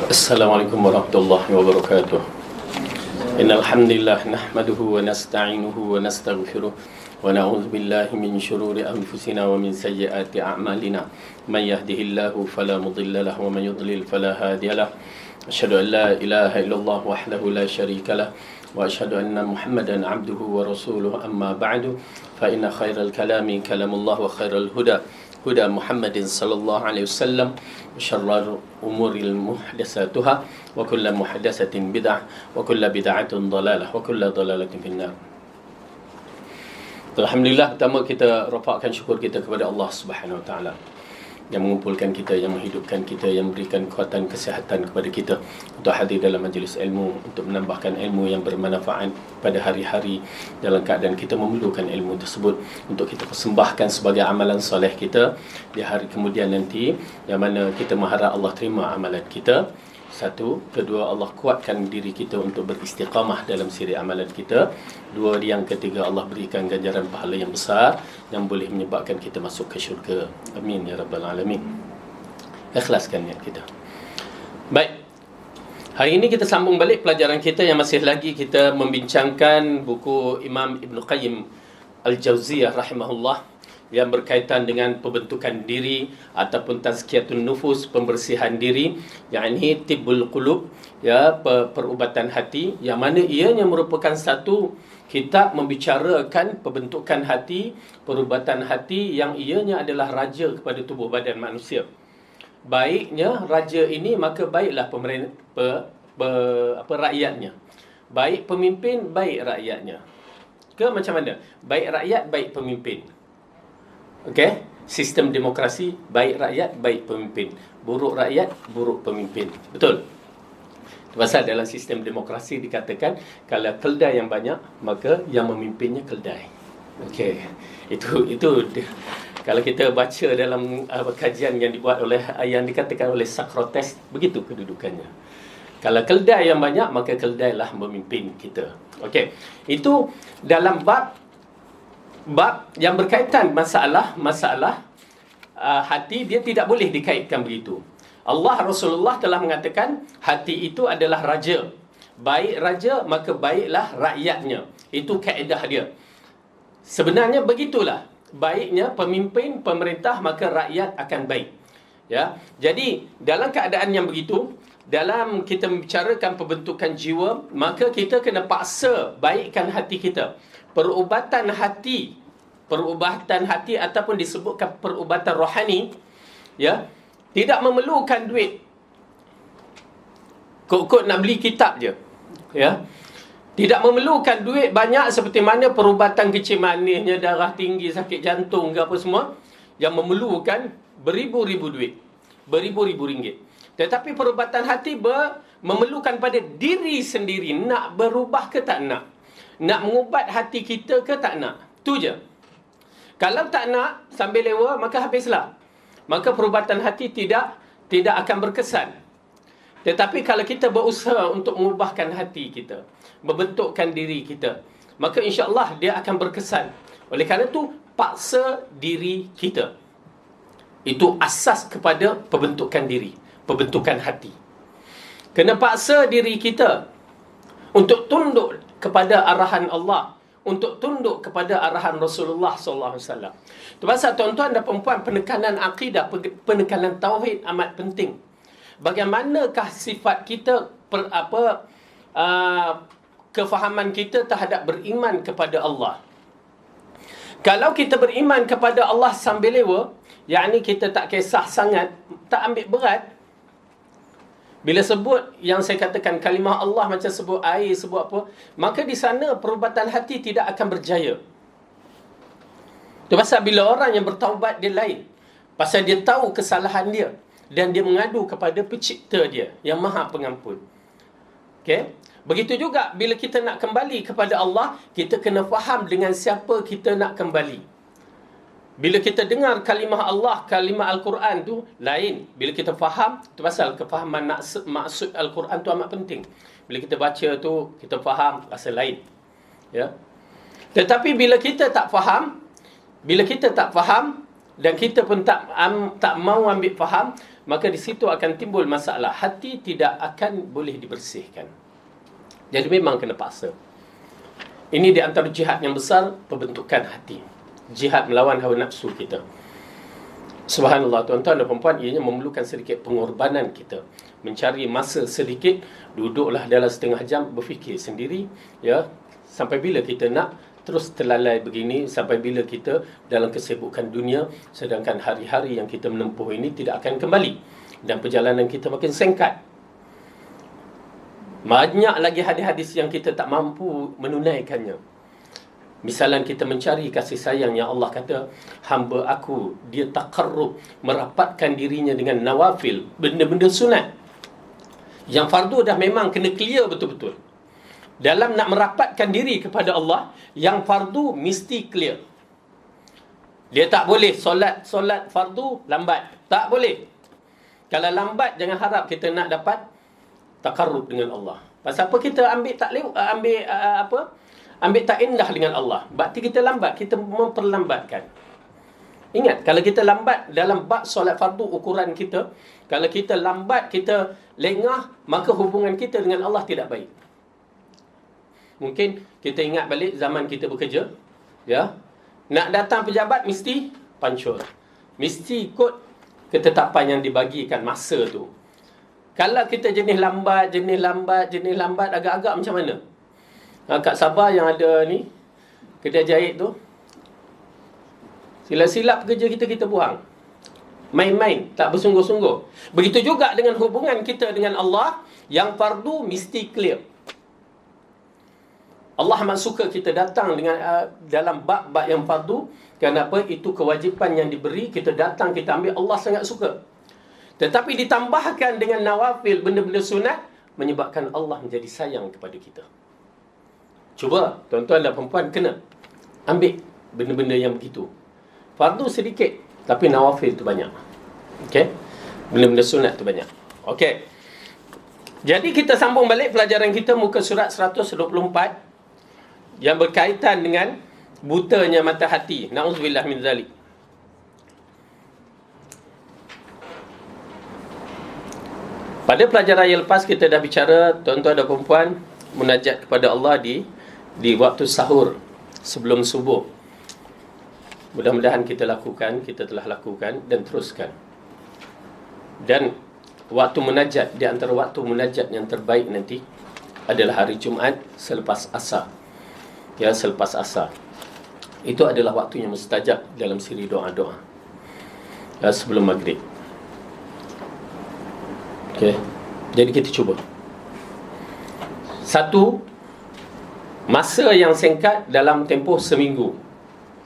Assalamualaikum warahmatullahi wabarakatuh. Innal hamdalillah nahmaduhu wa nasta'inuhu wa nastaghfiruh wa na'udzu billahi min shururi anfusina wa min sayyiati a'malina. Man yahdihillahu fala mudilla lahu wa man yudlil fala hadiya lahu. Asyhadu an la ilaha illallah wahdahu la syarika lah wa asyhadu anna Muhammadan 'abduhu wa rasuluhu amma ba'du fa inna khairal kalami kalamullah wa khairal huda huda Muhammadin sallallahu alaihi wasallam wa syarrul umuril muhdatsatuha wa kullu muhdatsatin bid'ah wa kullu bid'atin dhalalah wa kullu dhalalatin finnar. Alhamdulillah, pertama kita rafakkan syukur kita kepada Allah Subhanahu wa taala yang mengumpulkan kita, yang menghidupkan kita, yang memberikan kekuatan kesihatan kepada kita untuk hadir dalam majlis ilmu, untuk menambahkan ilmu yang bermanfaat pada hari-hari dalam keadaan kita memerlukan ilmu tersebut, untuk kita persembahkan sebagai amalan soleh kita di hari kemudian nanti, yang mana kita mengharap Allah terima amalan kita. Satu, kedua, Allah kuatkan diri kita untuk beristiqamah dalam siri amalan kita. Dua, yang ketiga, Allah berikan ganjaran pahala yang besar yang boleh menyebabkan kita masuk ke syurga. Amin ya rabbal alamin. Ikhlaskan niat kita. Baik, hari ini kita sambung balik pelajaran kita yang masih lagi kita membincangkan buku Imam Ibn Qayyim Al-Jauziyah rahimahullah yang berkaitan dengan pembentukan diri ataupun tazkiyatun nufus, pembersihan diri, yakni tibbul qulub, ya, perubatan hati, yang mana ianya merupakan satu kitab membicarakan pembentukan hati, perubatan hati yang ianya adalah raja kepada tubuh badan manusia. Baiknya raja ini, maka baiklah rakyatnya. Baik pemimpin, baik rakyatnya. Ke macam mana? Baik rakyat, baik pemimpin. Okey, sistem demokrasi, baik rakyat, baik pemimpin. Buruk rakyat, buruk pemimpin. Betul? Pasal dalam sistem demokrasi dikatakan kalau keldai yang banyak, maka yang memimpinnya keldai. Okey. Itu kalau kita baca dalam kajian yang dibuat oleh yang dikatakan oleh Socrates, begitu kedudukannya. Kalau keldai yang banyak, maka keldailah memimpin kita. Okey. Itu dalam bab yang berkaitan masalah hati, dia tidak boleh dikaitkan begitu. Allah, Rasulullah telah mengatakan hati itu adalah raja. Baik raja, maka baiklah rakyatnya. Itu kaedah dia. Sebenarnya begitulah. Baiknya pemimpin, pemerintah, maka rakyat akan baik. Ya. Jadi dalam keadaan yang begitu, dalam kita membicarakan pembentukan jiwa, maka kita kena paksa baikkan hati kita. Perubatan hati ataupun disebutkan perubatan rohani, ya, tidak memerlukan duit. Kok nak beli kitab je, ya. Tidak memerlukan duit banyak seperti mana perubatan kecil manisnya, darah tinggi, sakit jantung ke apa semua, yang memerlukan beribu-ribu duit, beribu-ribu ringgit. Tetapi perubatan hati memerlukan pada diri sendiri, nak berubah ke tak nak, nak mengubat hati kita ke tak nak. Tu je. Kalau tak nak, sambil lewa, maka habislah. Maka perubatan hati tidak akan berkesan. Tetapi kalau kita berusaha untuk mengubahkan hati kita, membentukkan diri kita, maka insya-Allah dia akan berkesan. Oleh kerana itu, paksa diri kita. Itu asas kepada pembentukan diri, pembentukan hati. Kena paksa diri kita untuk tunduk kepada arahan Allah, untuk tunduk kepada arahan Rasulullah sallallahu alaihi wasallam. Itu pasal tuan-tuan dan puan-puan, penekanan akidah, penekanan tauhid amat penting. Bagaimanakah sifat kita, kefahaman kita terhadap beriman kepada Allah? Kalau kita beriman kepada Allah sambil lewa, yakni kita tak kisah sangat, tak ambil berat. Bila sebut yang saya katakan kalimah Allah macam sebut air, sebut apa, maka di sana perubatan hati tidak akan berjaya. Itu pasal bila orang yang bertaubat dia lain. Pasal dia tahu kesalahan dia dan dia mengadu kepada pencipta dia yang Maha Pengampun. Okey? Begitu juga bila kita nak kembali kepada Allah, kita kena faham dengan siapa kita nak kembali. Bila kita dengar kalimah Allah, kalimah Al-Quran tu lain. Bila kita faham, tu pasal kefahaman maksud Al-Quran tu amat penting. Bila kita baca tu, kita faham, rasa lain. Ya. Tetapi bila kita tak faham dan kita pun tak mau ambil faham, maka di situ akan timbul masalah. Hati tidak akan boleh dibersihkan. Jadi memang kena paksa. Ini di antara jihad yang besar, pembentukan hati. Jihad melawan hawa nafsu kita. Subhanallah, tuan-tuan dan perempuan, ianya memerlukan sedikit pengorbanan kita. Mencari masa sedikit, duduklah dalam setengah jam, berfikir sendiri, ya, sampai bila kita nak terus terlalai begini, sampai bila kita dalam kesibukan dunia, sedangkan hari-hari yang kita menempuh ini tidak akan kembali, dan perjalanan kita makin singkat. Banyak lagi hadis-hadis yang kita tak mampu menunaikannya. Misalan kita mencari kasih sayang yang Allah kata, hamba aku, dia taqarrub, merapatkan dirinya dengan nawafil, benda-benda sunat. Yang fardu dah memang kena clear betul-betul. Dalam nak merapatkan diri kepada Allah, yang fardu mesti clear. Dia tak boleh solat fardu lambat. Tak boleh. Kalau lambat, jangan harap kita nak dapat taqarrub dengan Allah. Pasal apa kita ambil tak indah dengan Allah? Berarti kita lambat, kita memperlambatkan. Ingat, kalau kita lambat dalam bab solat fardu, ukuran kita, kalau kita lambat, kita lengah, maka hubungan kita dengan Allah tidak baik. Mungkin kita ingat balik zaman kita bekerja, ya, nak datang pejabat mesti pancul, mesti ikut ketetapan yang dibagikan masa tu. Kalau kita jenis lambat, agak-agak macam mana? Kak Sabah yang ada ni, kedai jahit tu, silap-silap kerja kita buang. Main-main, tak bersungguh-sungguh. Begitu juga dengan hubungan kita dengan Allah, yang fardu mesti clear. Allah amat suka kita datang dengan dalam bab-bab yang fardu. Kenapa? Itu kewajipan yang diberi, kita datang, kita ambil, Allah sangat suka. Tetapi ditambahkan dengan nawafil, benda-benda sunat, menyebabkan Allah menjadi sayang kepada kita. Cuba, tuan-tuan dan perempuan, kena ambil benda-benda yang begitu. Fardu sedikit, tapi nawafil tu banyak. Okey? Benda-benda sunat tu banyak. Okey. Jadi kita sambung balik pelajaran kita, muka surat 124, yang berkaitan dengan butanya mata hati. Na'udzubillah min zalik. Pada pelajaran yang lepas kita dah bicara, tuan-tuan dan perempuan, munajat kepada Allah di waktu sahur sebelum subuh. Mudah-mudahan kita telah lakukan dan teruskan. Dan waktu munajat, di antara waktu munajat yang terbaik nanti adalah hari Jumaat selepas asar. Ya, selepas asar. Itu adalah waktu yang mustajab dalam siri doa-doa, ya, sebelum maghrib. Okey. Jadi kita cuba. Satu, masa yang singkat dalam tempoh seminggu.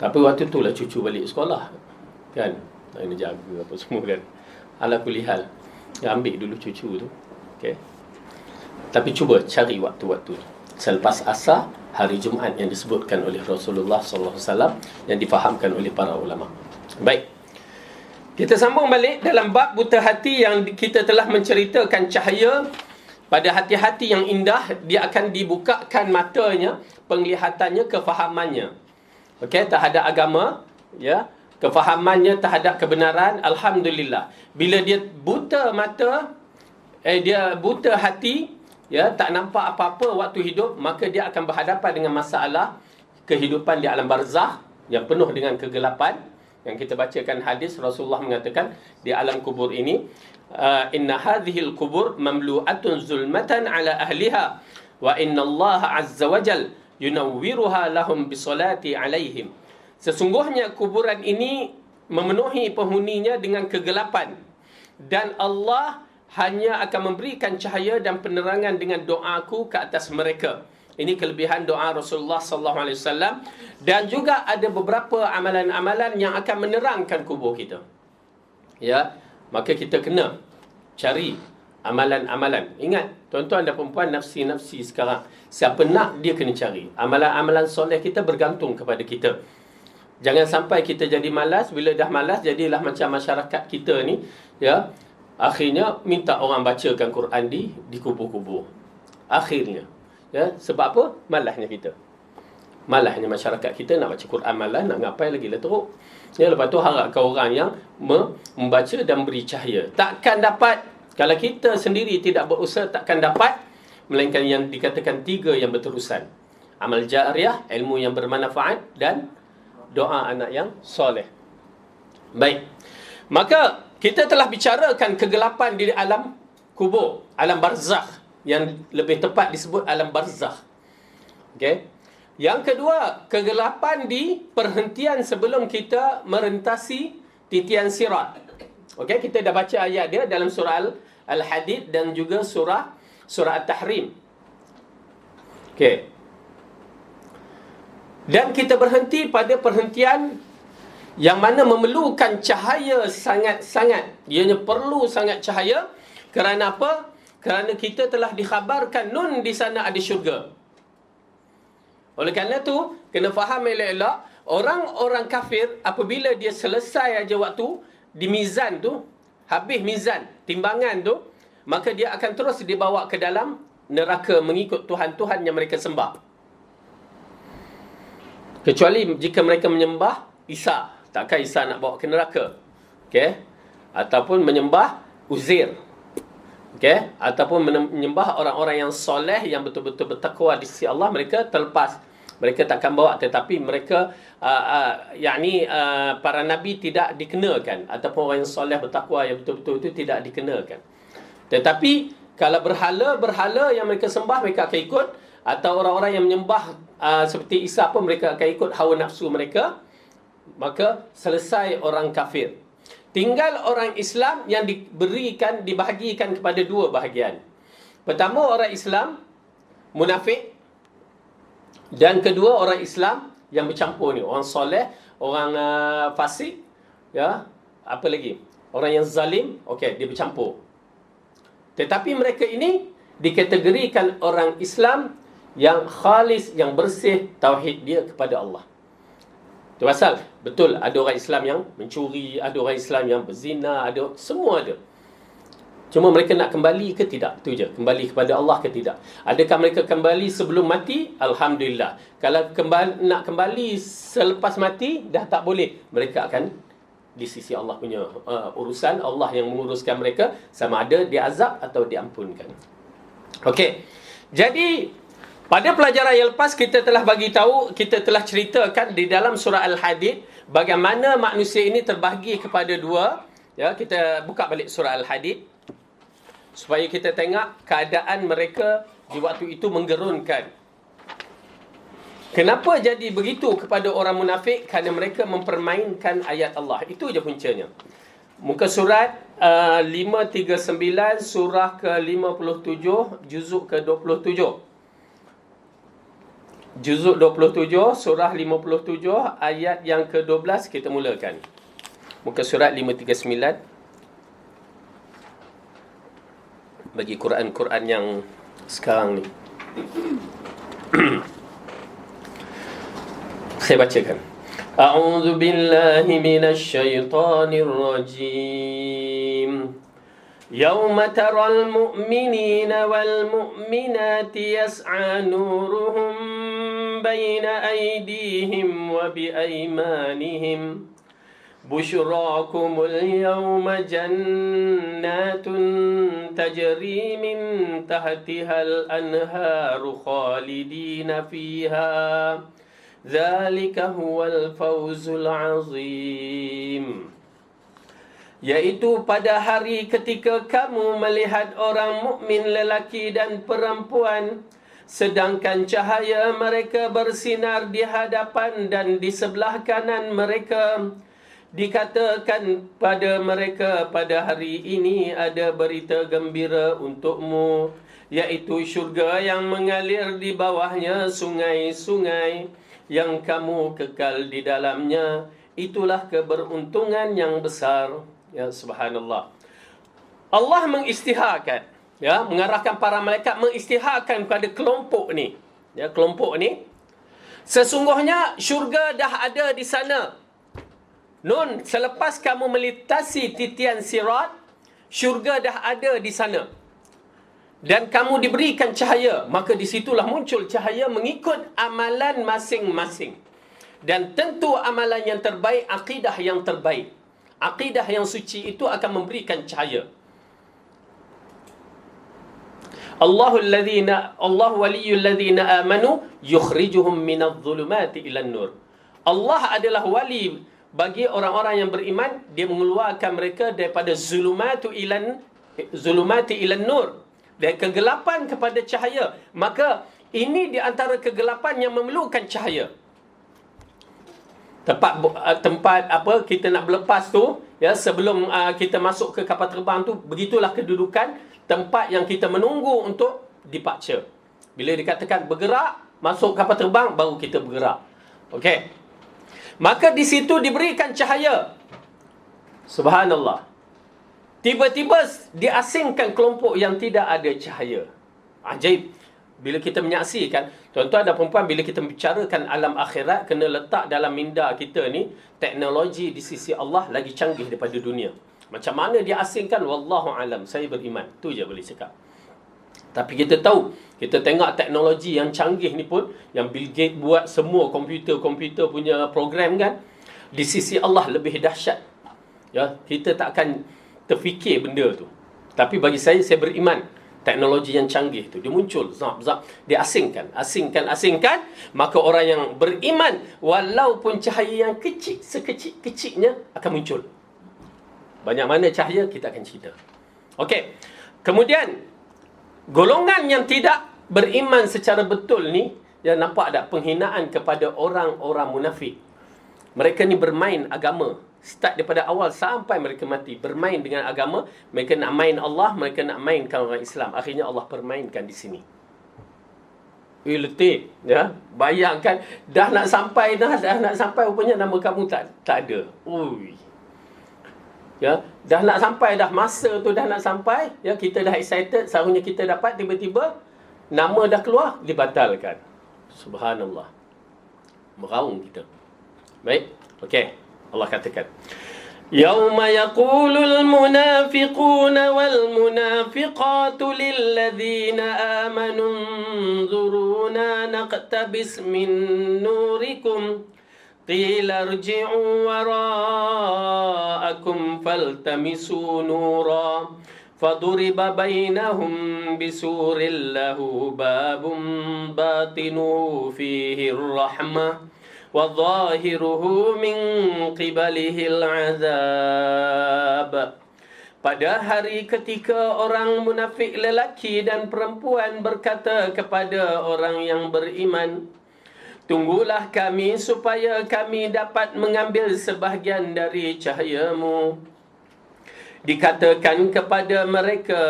Tapi waktu tu lah cucu balik sekolah, kan? Nak kena jaga apa semua, kan? Ala kulli hal, ya, ambil dulu cucu tu. Okey. Tapi cuba cari waktu-waktu selepas asar hari Jumaat yang disebutkan oleh Rasulullah sallallahu alaihi wasallam, yang difahamkan oleh para ulama. Baik. Kita sambung balik dalam bab buta hati yang kita telah menceritakan cahaya pada hati-hati yang indah, dia akan dibukakan matanya, penglihatannya, kefahamannya. Okey, terhadap agama, ya, kefahamannya terhadap kebenaran, alhamdulillah. Bila dia buta mata, dia buta hati, ya, tak nampak apa-apa waktu hidup, maka dia akan berhadapan dengan masalah kehidupan di alam barzakh yang penuh dengan kegelapan. Yang kita bacakan hadis, Rasulullah mengatakan di alam kubur ini, inna hadhil kubur mamlu'atun zulmatan ala ahliha wa inna Allah azza wa jal yunawwiruha lahum bisolati alaihim. Sesungguhnya kuburan ini memenuhi penghuninya dengan kegelapan, dan Allah hanya akan memberikan cahaya dan penerangan dengan doaku ke atas mereka. Ini kelebihan doa Rasulullah sallallahu alaihi wasallam. Dan juga ada beberapa amalan-amalan yang akan menerangkan kubur kita. Ya, maka kita kena cari amalan-amalan. Ingat, tuan-tuan dan perempuan, nafsi-nafsi sekarang, siapa nak, dia kena cari. Amalan-amalan soleh kita bergantung kepada kita. Jangan sampai kita jadi malas. Bila dah malas, jadilah macam masyarakat kita ni, ya, akhirnya minta orang bacakan Quran di kubur-kubur. Akhirnya, ya, sebab apa? Malasnya kita. Malahnya masyarakat kita nak baca Quran malas, nak ngapai lagi lah teruk. Ya, lepas tu harapkan orang yang membaca dan beri cahaya. Takkan dapat, kalau kita sendiri tidak berusaha, takkan dapat, melainkan yang dikatakan 3 yang berterusan. Amal jariah, ilmu yang bermanfaat, dan doa anak yang soleh. Baik. Maka kita telah bicarakan kegelapan di alam kubur, alam barzakh, yang lebih tepat disebut alam barzakh. Okey. Yang kedua, kegelapan di perhentian sebelum kita merentasi titian sirat. Okey, kita dah baca ayat dia dalam surah Al-Hadid dan juga surah At-Tahrim. Okey. Dan kita berhenti pada perhentian yang mana memerlukan cahaya sangat-sangat. Ianya perlu sangat cahaya. Kerana apa? Kerana kita telah dikhabarkan nun di sana ada syurga. Oleh kerana tu, kena faham elok-elok, orang-orang kafir apabila dia selesai aja waktu di mizan tu, habis mizan, timbangan tu, maka dia akan terus dibawa ke dalam neraka mengikut Tuhan-Tuhan yang mereka sembah. Kecuali jika mereka menyembah Isa. Takkan Isa nak bawa ke neraka. Okey? Ataupun menyembah Uzair. Okey? Ataupun menyembah orang-orang yang soleh, yang betul-betul bertakwa di sisi Allah, mereka terlepas. Mereka takkan bawa, tetapi mereka para nabi tidak dikenakan, ataupun orang yang soleh bertakwa yang betul-betul itu tidak dikenakan. Tetapi kalau berhala yang mereka sembah, mereka akan ikut. Atau orang-orang yang menyembah seperti Isa pun, mereka akan ikut hawa nafsu mereka. Maka selesai orang kafir. Tinggal orang Islam yang dibahagikan kepada 2 bahagian. Pertama, orang Islam munafik. Dan kedua, orang Islam yang bercampur ni. Orang soleh, orang fasik, ya, apa lagi? Orang yang zalim, okey, dia bercampur. Tetapi mereka ini dikategorikan orang Islam yang khalis, yang bersih tauhid dia kepada Allah. Itu pasal, betul, ada orang Islam yang mencuri, ada orang Islam yang berzina, ada, semua ada. Cuma mereka nak kembali ke tidak? Itu je. Kembali kepada Allah ke tidak? Adakah mereka kembali sebelum mati? Alhamdulillah. Kalau nak kembali selepas mati, dah tak boleh. Mereka akan di sisi Allah punya urusan. Allah yang menguruskan mereka, sama ada diazab atau diampunkan. Okey. Jadi, pada pelajaran yang lepas, kita telah bagi tahu, kita telah ceritakan di dalam surah Al-Hadid, bagaimana manusia ini terbahagi kepada 2. Ya, kita buka balik surah Al-Hadid supaya kita tengok keadaan mereka di waktu itu menggerunkan. Kenapa jadi begitu kepada orang munafik? Kerana mereka mempermainkan ayat Allah. Itu je puncanya. Muka surat 539, surah ke-57, juzuk ke-27. Juzuk 27, surah 57, ayat yang ke-12, kita mulakan. Muka surat 539. Bagi Quran-Quran yang sekarang ni. Saya bacakan. A'udzu billahi minasy syaithanir rajim. Yauma taral mu'minina wal mu'minati yas'a nuruhum baina aydihim wa bi aymanihim. بشراكم اليوم جنات تجري من تحتها الأنهار خالدين فيها ذلك هو الفوز العظيم. Iaitu pada hari ketika kamu melihat orang mukmin lelaki dan perempuan, sedangkan cahaya mereka bersinar di hadapan dan di sebelah kanan mereka. Dikatakan pada mereka, pada hari ini ada berita gembira untukmu, iaitu syurga yang mengalir di bawahnya sungai-sungai yang kamu kekal di dalamnya. Itulah keberuntungan yang besar. Ya, subhanallah. Allah mengisytiharkan, ya, mengarahkan para malaikat mengisytiharkan kepada kelompok ni. Ya, kelompok ni, sesungguhnya syurga dah ada di sana. Nun, selepas kamu melintasi titian sirat, syurga dah ada di sana. dan kamu diberikan cahaya, maka disitulah muncul cahaya mengikut amalan masing-masing. Dan tentu amalan yang terbaik, akidah yang terbaik. Akidah yang suci itu akan memberikan cahaya. Allahu waliyul ladzina amanu yukhrijuhum minadh dhulumati ilan nur. Allah adalah wali bagi orang-orang yang beriman, dia mengeluarkan mereka daripada zulumati ilan nur, dari kegelapan kepada cahaya. Maka ini di antara kegelapan yang memerlukan cahaya. Tempat apa kita nak berlepas tu, ya, sebelum kita masuk ke kapal terbang tu, begitulah kedudukan tempat yang kita menunggu untuk departure. Bila dikatakan bergerak, masuk kapal terbang, baru kita bergerak. Okey. Maka di situ diberikan cahaya. Subhanallah. Tiba-tiba diasingkan kelompok yang tidak ada cahaya. Ajaib. Bila kita menyaksikan, tuan-tuan dan perempuan, bila kita bicarakan alam akhirat, kena letak dalam minda kita ni, teknologi di sisi Allah lagi canggih daripada dunia. Macam mana dia asingkan, wallahu alam, saya beriman. Tu je boleh cakap. Tapi kita tahu, kita tengok teknologi yang canggih ni pun, yang Bill Gates buat semua komputer punya program kan, di sisi Allah lebih dahsyat. Ya, kita tak akan terfikir benda tu. Tapi bagi saya beriman. Teknologi yang canggih tu, dia muncul, dia asingkan. Maka orang yang beriman, walaupun cahaya yang kecil, sekecil-kecilnya akan muncul. Banyak mana cahaya, kita akan cerita. Okey. Kemudian, golongan yang tidak beriman secara betul ni, yang nampak tak penghinaan kepada orang-orang munafik. Mereka ni bermain agama. Start daripada awal sampai mereka mati. Bermain dengan agama. Mereka nak main Allah, mereka nak mainkan orang Islam. Akhirnya Allah permainkan di sini. Letih. Ya? Bayangkan, dah nak sampai rupanya nama kamu tak ada. Ui. Ya? Dah nak sampai, dah masa tu dah nak sampai. Ya? Kita dah excited, seharusnya kita dapat, tiba-tiba nama dah keluar, dibatalkan. Subhanallah. Meraung kita. Baik? Okey. Allah katakan, Yauma yaqulul munafiquna wal munafiqatu lilladzina amanu unzuruna naqtabis min nurikum qila irji'u wara'akum faltamisu nura faduriba bainahum bisurin lahu babun batinuhu fihi ar-rahmah وَظَاهِرُهُ مِنْ قِبَلِهِ الْعَذَابِ. Pada hari ketika orang munafik lelaki dan perempuan berkata kepada orang yang beriman, tunggulah kami supaya kami dapat mengambil sebahagian dari cahayamu. Dikatakan kepada mereka,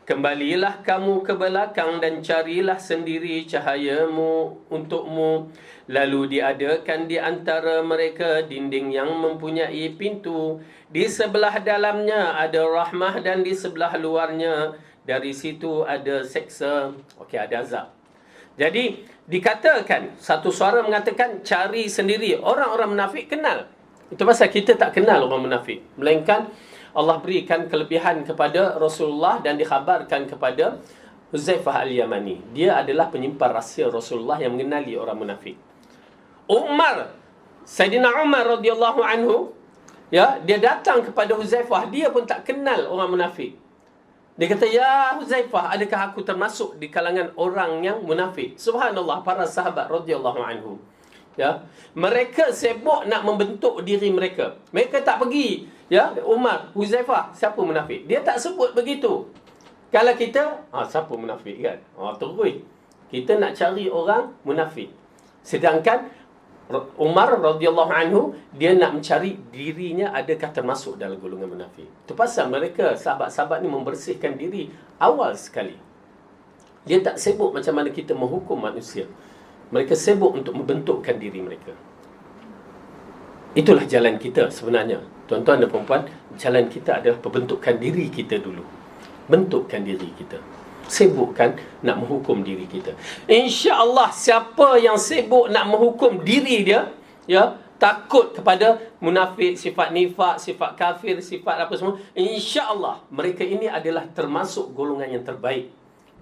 kembalilah kamu ke belakang dan carilah sendiri cahayamu untukmu. Lalu diadakan di antara mereka dinding yang mempunyai pintu. Di sebelah dalamnya ada rahmah dan di sebelah luarnya dari situ ada seksa. Okey, ada azab. Jadi dikatakan, satu suara mengatakan cari sendiri. Orang-orang munafik kenal. Itu pasal kita tak kenal orang munafik. Melainkan Allah berikan kelebihan kepada Rasulullah dan dikhabarkan kepada Huzaifah Al-Yamani. Dia adalah penyimpan rahsia Rasulullah yang mengenali orang munafik. Sayyidina Umar radhiyallahu anhu, ya, dia datang kepada Huzaifah, dia pun tak kenal orang munafik. Dia kata, "Ya Huzaifah, adakah aku termasuk di kalangan orang yang munafik?" Subhanallah, para sahabat radhiyallahu anhu. Ya, mereka sibuk nak membentuk diri mereka. Mereka tak pergi, ya, Umar, Huzaifah, siapa munafik? Dia tak sebut begitu. Kalau kita, siapa munafik kan? Terus. Kita nak cari orang munafik. Sedangkan Umar radhiyallahu anhu, dia nak mencari dirinya adakah termasuk dalam golongan munafik. Itu pasal mereka, sahabat-sahabat ni membersihkan diri awal sekali. Dia tak sibuk macam mana kita menghukum manusia. Mereka sibuk untuk membentukkan diri mereka. Itulah jalan kita sebenarnya. Tuan-tuan dan puan-puan, jalan kita adalah pembentukan diri kita dulu. Bentukkan diri kita. Sibukkan nak menghukum diri kita. InsyaAllah siapa yang sibuk nak menghukum diri dia, ya, takut kepada munafik, sifat nifak, sifat kafir, sifat apa semua, InsyaAllah mereka ini adalah termasuk golongan yang terbaik.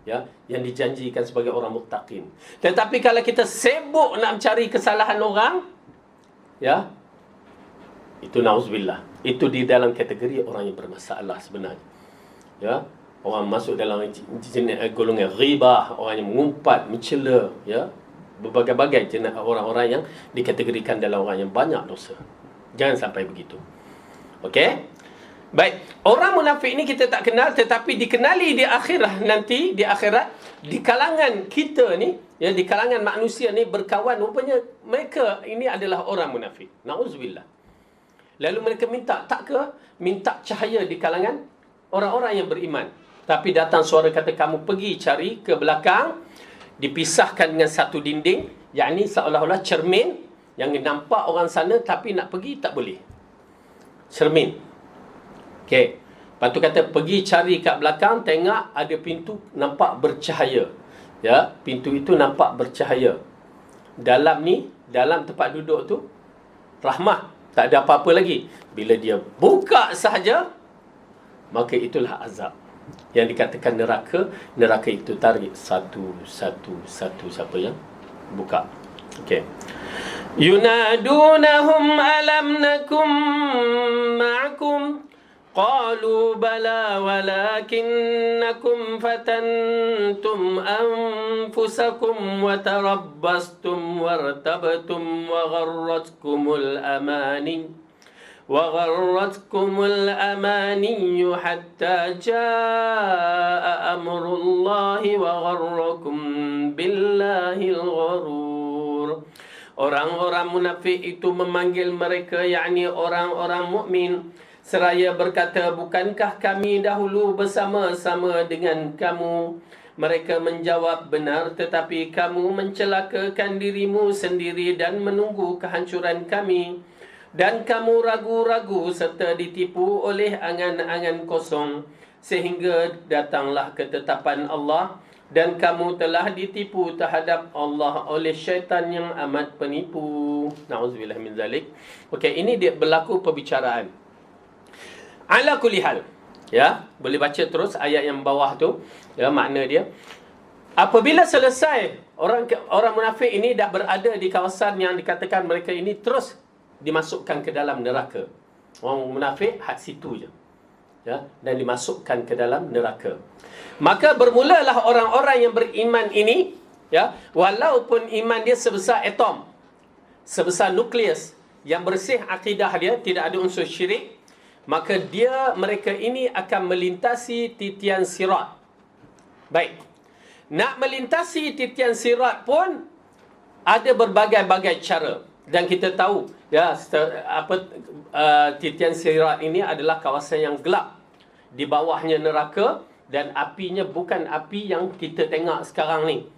ya, yang dijanjikan sebagai orang muttaqin. Tetapi kalau kita sibuk nak mencari kesalahan orang, ya, itu nauzubillah, itu di dalam kategori orang yang bermasalah sebenarnya. Ya, orang masuk dalam jenis golongan ghibah, orang yang mengumpat, mencela, ya, berbagai-bagai jenis orang-orang yang dikategorikan dalam orang yang banyak dosa. Jangan sampai begitu. Okey? Baik, orang munafik ini kita tak kenal, tetapi dikenali di akhirat nanti, di akhirat, di kalangan kita ni, ya, di kalangan manusia ni berkawan, rupanya mereka ini adalah orang munafik. Nauzubillah. Lalu mereka minta, tak ke? Minta cahaya di kalangan orang-orang yang beriman. Tapi datang suara kata, kamu pergi cari ke belakang, dipisahkan dengan satu dinding, yakni seolah-olah cermin, yang nampak orang sana tapi nak pergi tak boleh. Cermin. Okey. Lepas tu kata, pergi cari kat belakang, tengok ada pintu nampak bercahaya. Ya, pintu itu nampak bercahaya. Dalam ni, dalam tempat duduk tu, rahmah. Tak ada apa-apa lagi. Bila dia buka sahaja, maka itulah azab. Yang dikatakan neraka, neraka itu tarik satu. Siapa yang buka? Okey. Yunadunahum alam nakum ma'akum. قالوا بلى ولكنكم فتنتم أنفسكم وتربصتم وارتبتم وغرتكم الأماني حتى جاء أمر الله وغركم بالله الغرور. Orang-orang munafik itu memanggil mereka, yakni orang-orang mukmin, seraya berkata, bukankah kami dahulu bersama-sama dengan kamu? Mereka menjawab, benar, tetapi kamu mencelakakan dirimu sendiri dan menunggu kehancuran kami. Dan kamu ragu-ragu serta ditipu oleh angan-angan kosong, sehingga datanglah ketetapan Allah, dan kamu telah ditipu terhadap Allah oleh syaitan yang amat penipu. Na'udzubillah min zalik. Okey, ini dia berlaku perbicaraan. Ala kulli hal, ya, boleh baca terus ayat yang bawah tu, ya, makna dia. Apabila selesai, orang munafik ini dah berada di kawasan yang dikatakan mereka ini terus dimasukkan ke dalam neraka. Orang munafik had situ je, ya, dan dimasukkan ke dalam neraka. Maka bermulalah orang-orang yang beriman ini, ya, walaupun iman dia sebesar atom, sebesar nukleus yang bersih akidah dia, tidak ada unsur syirik, maka mereka ini akan melintasi titian sirat. Baik. Nak melintasi titian sirat pun ada berbagai-bagai cara. Dan kita tahu, ya, titian sirat ini adalah kawasan yang gelap. Di bawahnya neraka, dan apinya bukan api yang kita tengok sekarang ni.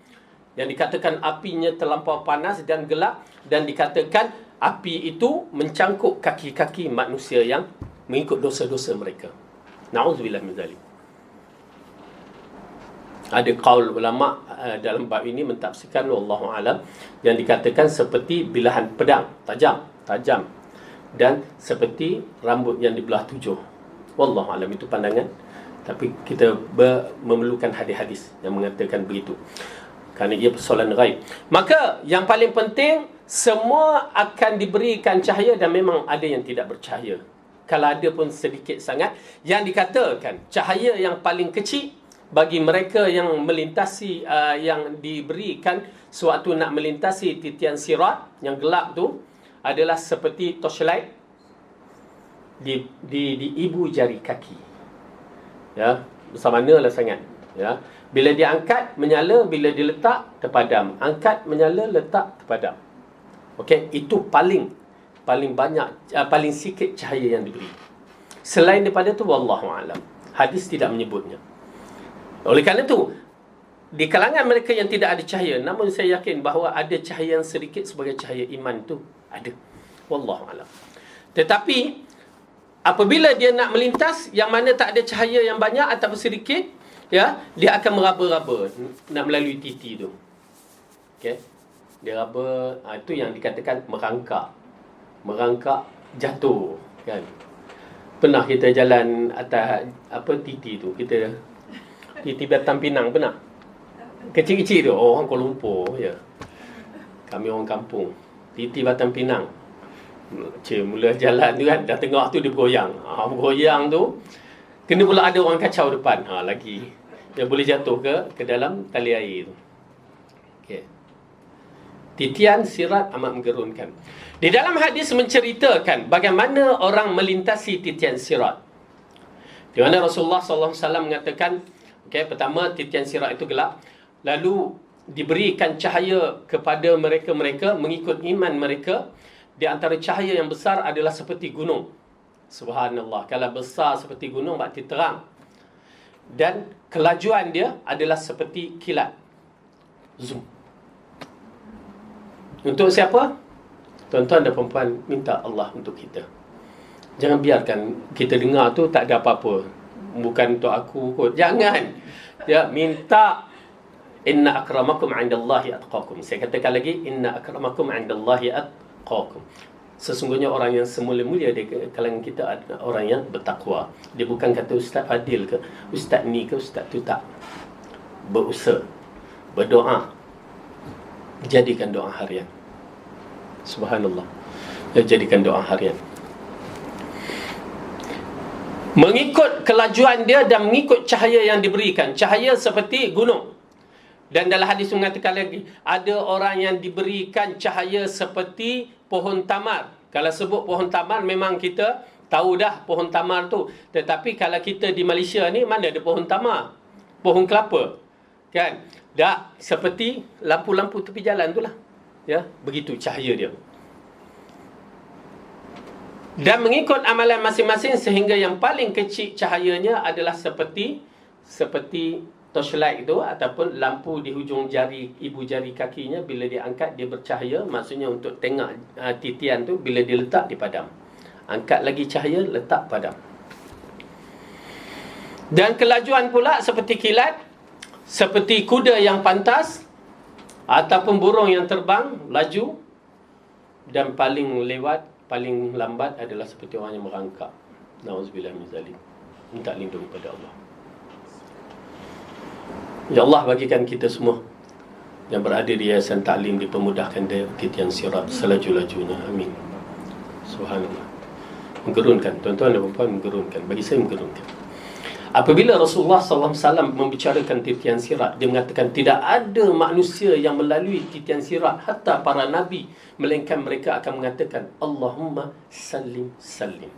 Yang dikatakan apinya terlampau panas dan gelap, dan dikatakan api itu mencangkuk kaki-kaki manusia yang mengikut dosa-dosa mereka. Na'udzubillah min zalik. Ada qaul ulama dalam bab ini mentafsirkan, wallahu alam, yang dikatakan seperti bilahan pedang, tajam, dan seperti rambut yang dibelah 7. Wallahu alam, itu pandangan, tapi kita memerlukan hadis-hadis yang mengatakan begitu, kerana ia persoalan ghaib. Maka yang paling penting, semua akan diberikan cahaya, dan memang ada yang tidak bercahaya. Kalau ada pun sedikit sangat. Yang dikatakan cahaya yang paling kecil bagi mereka yang melintasi, yang diberikan sewaktu nak melintasi titian sirat yang gelap tu, adalah seperti torchlight di ibu jari kaki. Ya, besar manalah sangat. Ya, bila dia angkat menyala, bila diletak terpadam. Angkat menyala, letak terpadam. Okey, itu paling banyak, paling sikit cahaya yang diberi. Selain daripada tu, wallahu alam, hadis tidak menyebutnya. Oleh kerana itu, di kalangan mereka yang tidak ada cahaya, namun saya yakin bahawa ada cahaya yang sedikit sebagai cahaya iman tu ada. Wallahu alam. Tetapi apabila dia nak melintas yang mana tak ada cahaya yang banyak ataupun sedikit, ya, dia akan meraba-raba nak melalui titi tu. Okey. Dia raba, itu yang dikatakan merangkak jatuh, kan. Pernah kita jalan atas titi tu, kita titi Batang Pinang, pernah Kecil-kecil tu, orang Kuala Lumpur ya. Kami orang kampung. Titi Batang Pinang. Mula jalan tu kan, dah tengok tu dia bergoyang. Bergoyang tu, kena pula ada orang kacau depan. Lagi. Dia boleh jatuh ke dalam tali air tu. Okay. Titian sirat amat menggerunkan. Di dalam hadis menceritakan bagaimana orang melintasi titian sirat. Di mana Rasulullah SAW mengatakan, okay, pertama titian sirat itu gelap, lalu diberikan cahaya kepada mereka-mereka mengikut iman mereka. Di antara cahaya yang besar adalah seperti gunung. Subhanallah, kalau besar seperti gunung berarti terang. Dan kelajuan dia adalah seperti kilat. Zoom. Untuk siapa? Tuan-tuan dan perempuan, minta Allah untuk kita. Jangan biarkan kita dengar tu tak ada apa-apa. Bukan untuk aku kot. Jangan. Ya, minta. Inna akramakum 'indallahi atqakum. Saya katakan lagi, inna akramakum 'indallahi atqakum. Sesungguhnya orang yang semula-mulia di kalangan kita adalah orang yang bertakwa. Dia bukan kata Ustaz Fadil ke, Ustaz ni ke, Ustaz tu, tak. Berusaha, berdoa, jadikan doa harian. Subhanallah. Jadikan doa harian. Mengikut kelajuan dia dan mengikut cahaya yang diberikan. Cahaya seperti gunung. Dan dalam hadis mengatakan lagi, ada orang yang diberikan cahaya seperti pohon tamar. Kalau sebut pohon tamar, memang kita tahu dah pohon tamar tu. Tetapi kalau kita di Malaysia ni, mana ada pohon tamar? Pohon kelapa. Kan? Dah seperti lampu-lampu tepi jalan tu lah. Ya, begitu cahaya dia. Dan mengikut amalan masing-masing, sehingga yang paling kecil cahayanya adalah seperti torchlight tu, ataupun lampu di hujung jari, ibu jari kakinya. Bila dia angkat, dia bercahaya. Maksudnya untuk tengok titian tu, bila dia letak, dia padam. Angkat lagi cahaya, letak, padam. Dan kelajuan pula seperti kilat, seperti kuda yang pantas, ataupun burung yang terbang laju. Dan paling lambat adalah seperti orang yang merangkak. Na'udzubillah min zalik. Minta lindung pada Allah. Ya Allah, bagikan kita semua yang berada di Yayasan Ta'lim dipermudahkan dari titian sirat selaju-lajunya. Amin. Subhanallah. Menggerunkan, tuan-tuan dan puan-puan, menggerunkan. Bagi saya menggerunkan. Apabila Rasulullah SAW membicarakan titian sirat, dia mengatakan tidak ada manusia yang melalui titian sirat, hatta para nabi, melainkan mereka akan mengatakan, Allahumma sallim sallim.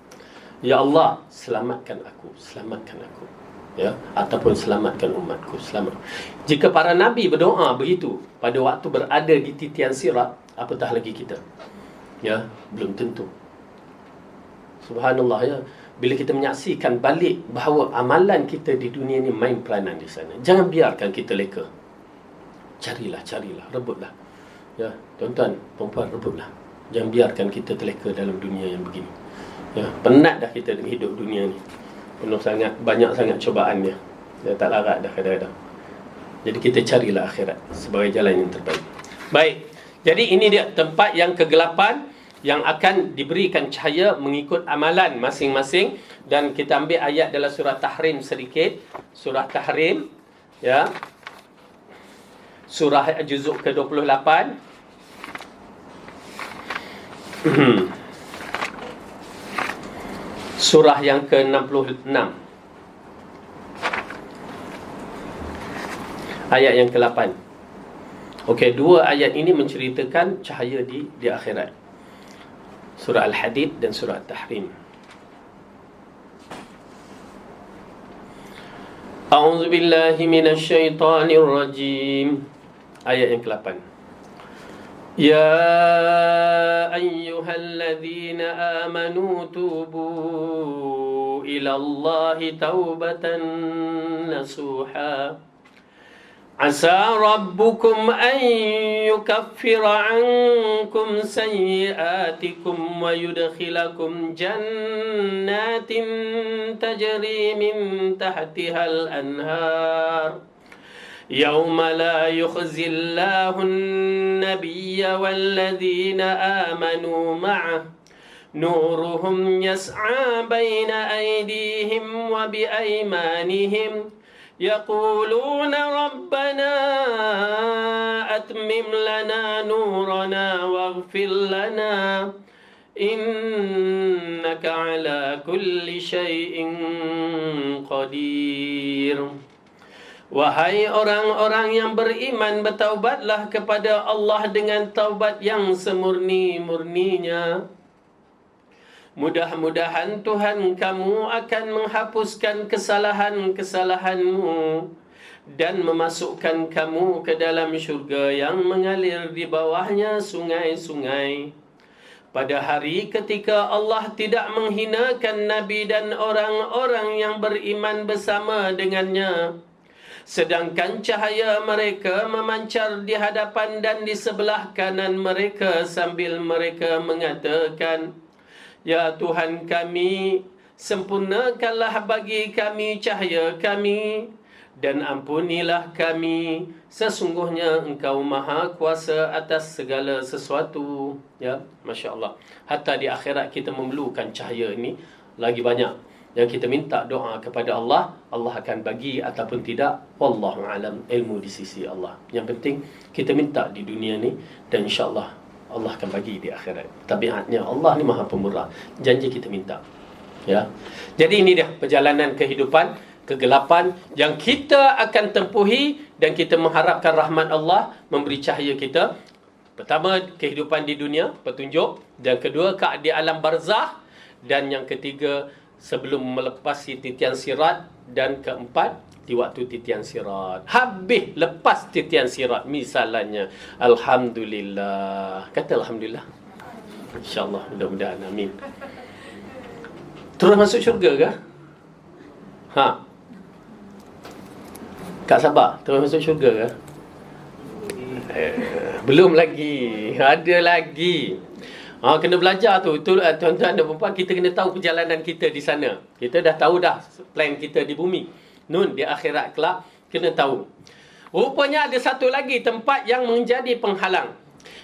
Ya Allah, selamatkan aku, selamatkan aku. Ya, ataupun selamatkan umatku, selamat. Jika para nabi berdoa begitu pada waktu berada di titian sirat, apatah lagi kita? Ya, belum tentu. Subhanallah, ya. Bila kita menyaksikan balik bahawa amalan kita di dunia ni main peranan di sana, jangan biarkan kita leka. Carilah, rebutlah. Ya, tuan-tuan, perempuan, rebutlah. Jangan biarkan kita terleka dalam dunia yang begini. Ya, penat dah kita hidup dunia ni. Penuh sangat, banyak sangat cobaan dia. Dia tak larat dah kadang-kadang. Jadi kita carilah akhirat sebagai jalan yang terbaik. Baik. Jadi ini dia tempat yang kegelapan yang akan diberikan cahaya mengikut amalan masing-masing. Dan kita ambil ayat dalam surah Tahrim sedikit. Surah Tahrim, ya. Surah juzuk ke-28. Surah yang ke-66, ayat yang ke-8. Okey, dua ayat ini menceritakan cahaya di akhirat. Surah Al-Hadid dan surah Tahrim. A'udzu billahi minasyaitonir rajim. Ayat yang ke-8. يا أيها الذين آمنوا توبوا إلى الله توبة نصوحا عسى ربكم أن يكفر عنكم سيئاتكم ويدخلكم جنات تجري من تحتها الأنهار يوم لا يخزي الله النبي والذين آمنوا معه نورهم يسعى بين أيديهم وبأيمانهم يقولون ربنا وأتمم لنا نورنا واغفر لنا إنك على كل شيء قدير. Wahai orang-orang yang beriman, bertaubatlah kepada Allah dengan taubat yang semurni-murninya. Mudah-mudahan Tuhan kamu akan menghapuskan kesalahan-kesalahanmu dan memasukkan kamu ke dalam syurga yang mengalir di bawahnya sungai-sungai. Pada hari ketika Allah tidak menghinakan Nabi dan orang-orang yang beriman bersama dengannya, sedangkan cahaya mereka memancar di hadapan dan di sebelah kanan mereka sambil mereka mengatakan, Ya Tuhan kami, sempurnakanlah bagi kami cahaya kami dan ampunilah kami. Sesungguhnya Engkau Maha Kuasa atas segala sesuatu. Ya, Masya Allah. Hatta di akhirat kita memerlukan cahaya ini lagi banyak. Yang kita minta doa kepada Allah, Allah akan bagi ataupun tidak. Wallahu alam, ilmu di sisi Allah. Yang penting kita minta di dunia ni dan insya-Allah Allah akan bagi di akhirat. Tabiatnya Allah ni Maha Pemurah. Janji kita minta. Ya. Jadi ini dia perjalanan kehidupan kegelapan yang kita akan tempuhi dan kita mengharapkan rahmat Allah memberi cahaya kita. Pertama, kehidupan di dunia, petunjuk. Dan kedua, di alam barzah. Dan yang ketiga, sebelum melepasi titian sirat. Dan keempat, di waktu titian sirat. Habis lepas titian sirat. Misalnya, Alhamdulillah. Kata Alhamdulillah. InsyaAllah, mudah-mudahan. Amin. Terus masuk syurga ke? Kak sabar, terus masuk syurga ke? Belum lagi. Ada lagi. Kena belajar tu. Itulah tuan-tuan dan puan-puan, kita kena tahu perjalanan kita di sana. Kita dah tahu dah plan kita di bumi. Nun, di akhirat kelak, kena tahu. Rupanya ada satu lagi tempat yang menjadi penghalang.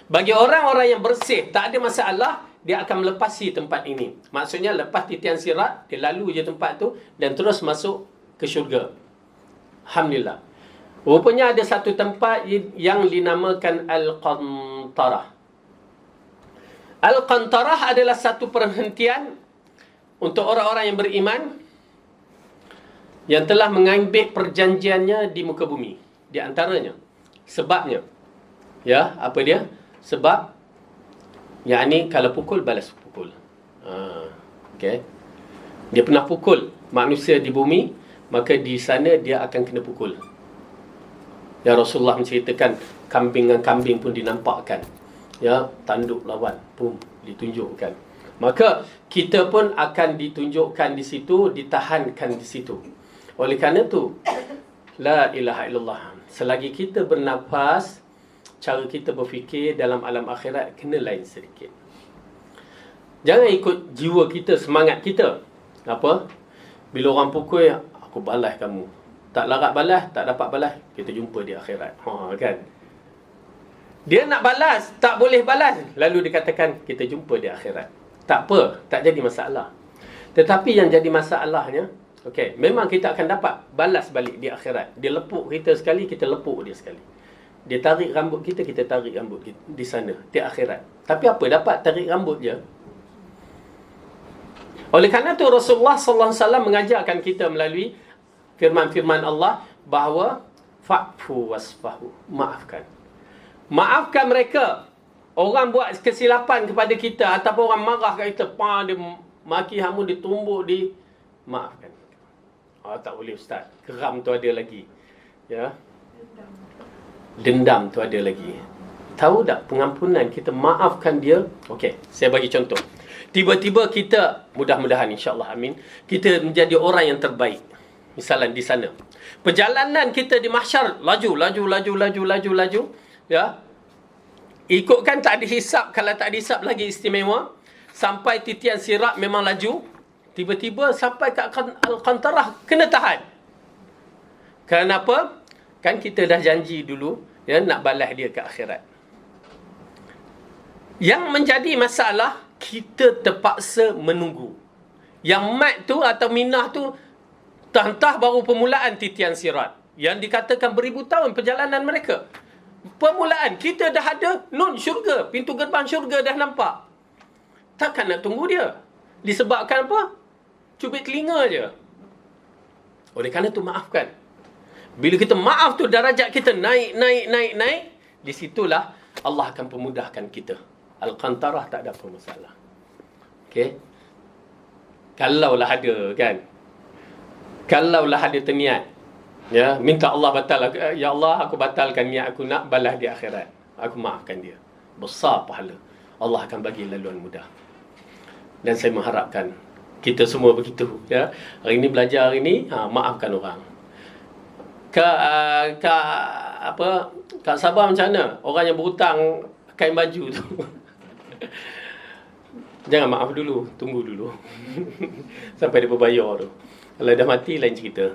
Bagi orang-orang yang bersih, tak ada masalah, dia akan melepasi tempat ini. Maksudnya, lepas titian sirat, dia lalu je tempat tu, dan terus masuk ke syurga. Alhamdulillah. Rupanya ada satu tempat yang dinamakan Al-Qantarah. Al-Qantarah adalah satu perhentian untuk orang-orang yang beriman yang telah mengambil perjanjiannya di muka bumi. Di antaranya, sebabnya, ya, apa dia? Sebab, yakni kalau pukul, balas pukul. Okay. Dia pernah pukul manusia di bumi, maka di sana dia akan kena pukul. Ya, Rasulullah menceritakan kambing dengan kambing pun dinampakkan. Ya, tanduk lawan pun ditunjukkan. Maka kita pun akan ditunjukkan di situ, ditahankan di situ. Oleh kerana tu, la ilaha illallah. Selagi kita bernafas, cara kita berfikir dalam alam akhirat kena lain sedikit. Jangan ikut jiwa kita, semangat kita. Apa? Bila orang pukul, aku balas kamu. Tak larat balas, tak dapat balas, kita jumpa di akhirat. Kan? Dia nak balas, tak boleh balas. Lalu dikatakan, kita jumpa di akhirat. Tak apa, tak jadi masalah. Tetapi yang jadi masalahnya, okey, memang kita akan dapat balas balik di akhirat. Dia lepuk kita sekali, kita lepuk dia sekali. Dia tarik rambut kita, kita tarik rambut kita di sana, di akhirat. Tapi apa dapat tarik rambut je? Oleh kerana itu Rasulullah SAW mengajarkan kita melalui firman-firman Allah bahawa fa'fu wasfahu, maafkan. Maafkan mereka. Orang buat kesilapan kepada kita ataupun orang marah kat kita, dia maki hamu, ditumbuk, maafkan. Tak boleh ustaz. Geram tu ada lagi. Ya. Dendam tu ada lagi. Tahu tak pengampunan kita, maafkan dia. Okey, saya bagi contoh. Tiba-tiba kita, mudah-mudahan insya-Allah amin, kita menjadi orang yang terbaik. Misalnya di sana. Perjalanan kita di mahsyar laju. Ya. Ikutkan tak ada hisap, kalau tak ada hisap lagi istimewa. Sampai titian sirat memang laju. Tiba-tiba sampai ke Al-Qantarah, kena tahan. Kenapa? Kan kita dah janji dulu, ya, nak balas dia ke akhirat. Yang menjadi masalah, kita terpaksa menunggu. Yang mat tu atau minah tu, entah baru permulaan titian sirat. Yang dikatakan beribu tahun perjalanan mereka. Permulaan kita dah ada nun syurga, pintu gerbang syurga dah nampak. Takkan nak tunggu dia. Disebabkan apa? Cubit telinga je. Oleh kerana tu maafkan. Bila kita maaf tu, darajat kita naik. Di situlah Allah akan pemudahkan kita. Al-Qantarah tak ada apa masalah. Okey. Kalaulah ada kan. Kalaulah ada terniat. Ya, minta Allah batal. Ya Allah, aku batalkan niat aku nak balas di akhirat. Aku maafkan dia. Besar pahala. Allah akan bagi laluan mudah. Dan saya mengharapkan kita semua begitu, ya. Hari ini belajar hari ini, maafkan orang. Kak Sabah macam mana? Orang yang berhutang kain baju tu. Jangan maaf dulu, tunggu dulu. Sampai dia berbayar tu. Kalau dah mati lain cerita.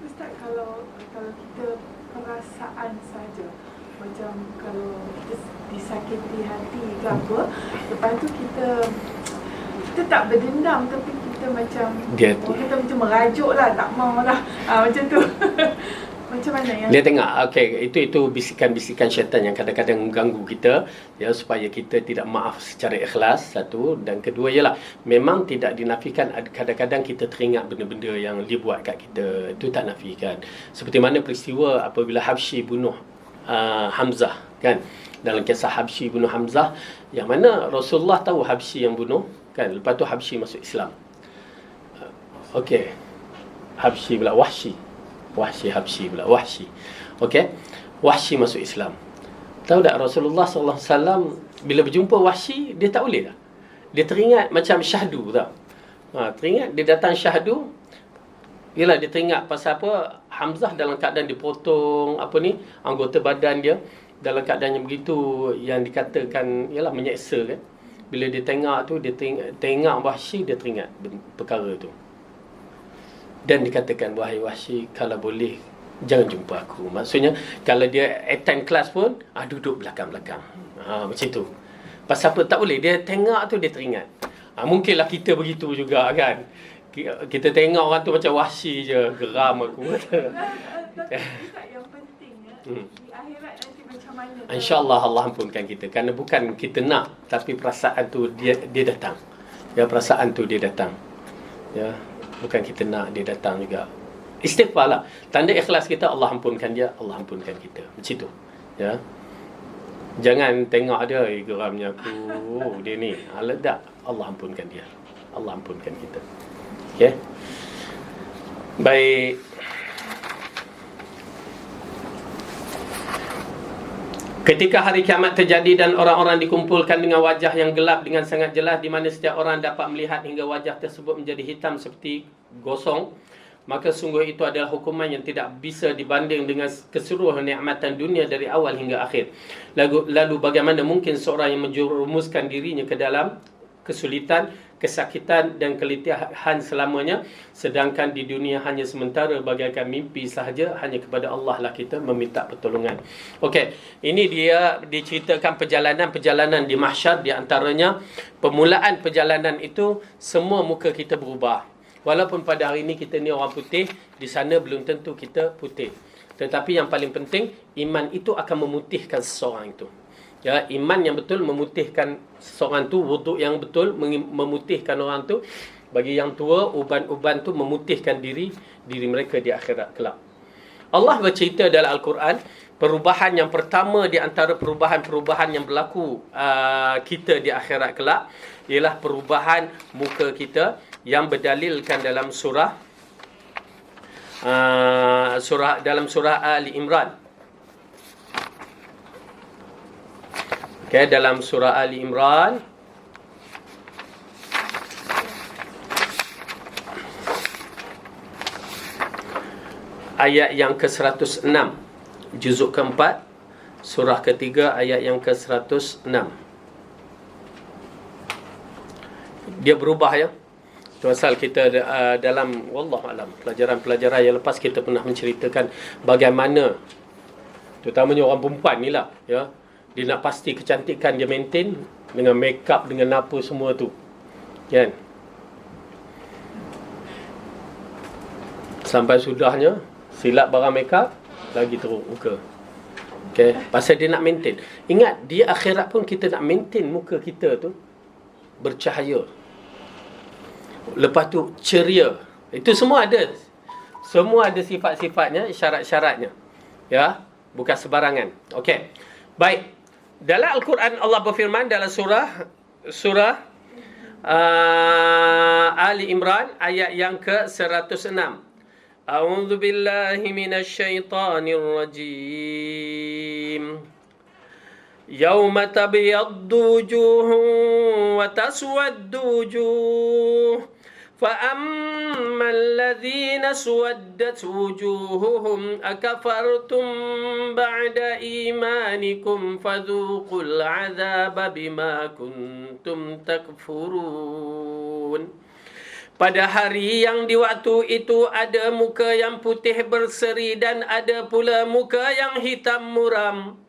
Ustaz, kalau kita perasaan saja, macam kalau kita disakiti hati ke apa, lepas tu kita tak berdendam, tapi kita macam kita macam merajuk lah, tak mau lah, macam tu. Macam mana yang dia tengok, okey, itu bisikan-bisikan syaitan yang kadang-kadang mengganggu kita, ya, supaya kita tidak maaf secara ikhlas, satu. Dan kedua ialah memang tidak dinafikan kadang-kadang kita teringat benda-benda yang dia buat kat kita, itu tak nafikan. Seperti mana peristiwa apabila Habsyi bunuh Hamzah, kan, dalam kisah Habsyi bunuh Hamzah, yang mana Rasulullah tahu Habsyi yang bunuh, kan, lepas tu Habsyi masuk Islam. Okey, Habsyi pula Habsyi. Okey, Wahsy masuk Islam. Tahu tak Rasulullah sallallahu alaihi wasallam bila berjumpa Wahsy, dia tak boleh dah. Dia teringat macam syahdu tau. Teringat dia datang syahdu. Yalah, dia teringat pasal apa? Hamzah dalam keadaan dipotong anggota badan dia dalam keadaan yang begitu, yang dikatakan ialah menyeksa, kan. Bila dia tengok tu, dia tengok Wahsy, dia teringat perkara tu. Dan dikatakan, wahai Wahsy, kalau boleh jangan jumpa aku. Maksudnya kalau dia attend kelas pun, duduk belakang-belakang. Macam tu. Pasal apa? Tak boleh. Dia tengok tu, dia teringat. Mungkinlah kita begitu juga, kan. Kita tengok orang tu macam Wahsy je, geram aku. yang pentingnya di akhirat nanti macam mana? InsyaAllah Allah ampunkan kita. Kerana bukan kita nak, tapi perasaan tu dia datang. Ya, perasaan tu dia datang. Ya, bukan kita nak, dia datang juga. Istighfar lah. Tanda ikhlas kita, Allah ampunkan dia, Allah ampunkan kita. Macam tu. Ya. Jangan tengok dia, geramnya aku, dia ni. Tak. Allah ampunkan dia. Allah ampunkan kita. Okey. Baik. Ketika hari kiamat terjadi dan orang-orang dikumpulkan dengan wajah yang gelap dengan sangat jelas, di mana setiap orang dapat melihat hingga wajah tersebut menjadi hitam seperti gosong, maka sungguh itu adalah hukuman yang tidak bisa dibanding dengan keseluruhan nikmatan dunia dari awal hingga akhir. Lalu bagaimana mungkin seorang yang menjerumuskan dirinya ke dalam kesulitan, kesakitan dan keletihan selamanya, sedangkan di dunia hanya sementara bagaikan mimpi sahaja, hanya kepada Allah lah kita meminta pertolongan. Okey, ini dia diceritakan perjalanan di mahsyar. Di antaranya permulaan perjalanan itu semua muka kita berubah. Walaupun pada hari ini kita ni orang putih, di sana belum tentu kita putih. Tetapi yang paling penting, iman itu akan memutihkan seseorang itu. Ya, iman yang betul memutihkan seseorang tu, wuduk yang betul memutihkan orang tu. Bagi yang tua, uban-uban tu memutihkan diri mereka di akhirat kelak. Allah bercerita dalam Al-Quran, perubahan yang pertama di antara perubahan-perubahan yang berlaku kita di akhirat kelak ialah perubahan muka kita yang berdalilkan dalam surah Ali Imran. Okay, dalam surah Ali Imran ayat yang ke-106, juzuk keempat, surah ketiga, ayat yang ke-106. Dia berubah, ya. Itu asal kita dalam wallahualam pelajaran-pelajaran yang lepas kita pernah menceritakan bagaimana terutamanya orang perempuan ni lah, ya. Dia nak pasti kecantikan dia maintain dengan make up, dengan apa semua tu, kan. Sampai sudahnya silap barang make up, lagi teruk muka. Okay, pasal dia nak maintain. Ingat, di akhirat pun kita nak maintain muka kita tu bercahaya. Lepas tu ceria. Itu semua ada. Semua ada sifat-sifatnya, syarat-syaratnya. Ya, bukan sebarangan. Okey. Baik. Dalam Al-Quran Allah berfirman dalam surah Ali Imran ayat yang ke-106. A'udzu billahi minasyaitonir rajim. Yauma tabyaddu wujuhun wa taswaddu wujuh. فَأَمَّا الَّذِينَ سُوَدَّتْ وُجُوهُهُمْ أَكَفَرْتُمْ بَعْدَ إِيمَانِكُمْ فَذُوقُوا الْعَذَابَ بِمَا كُنْتُمْ تَكْفُرُونَ. Pada hari yang di waktu itu ada muka yang putih berseri dan ada pula muka yang hitam muram.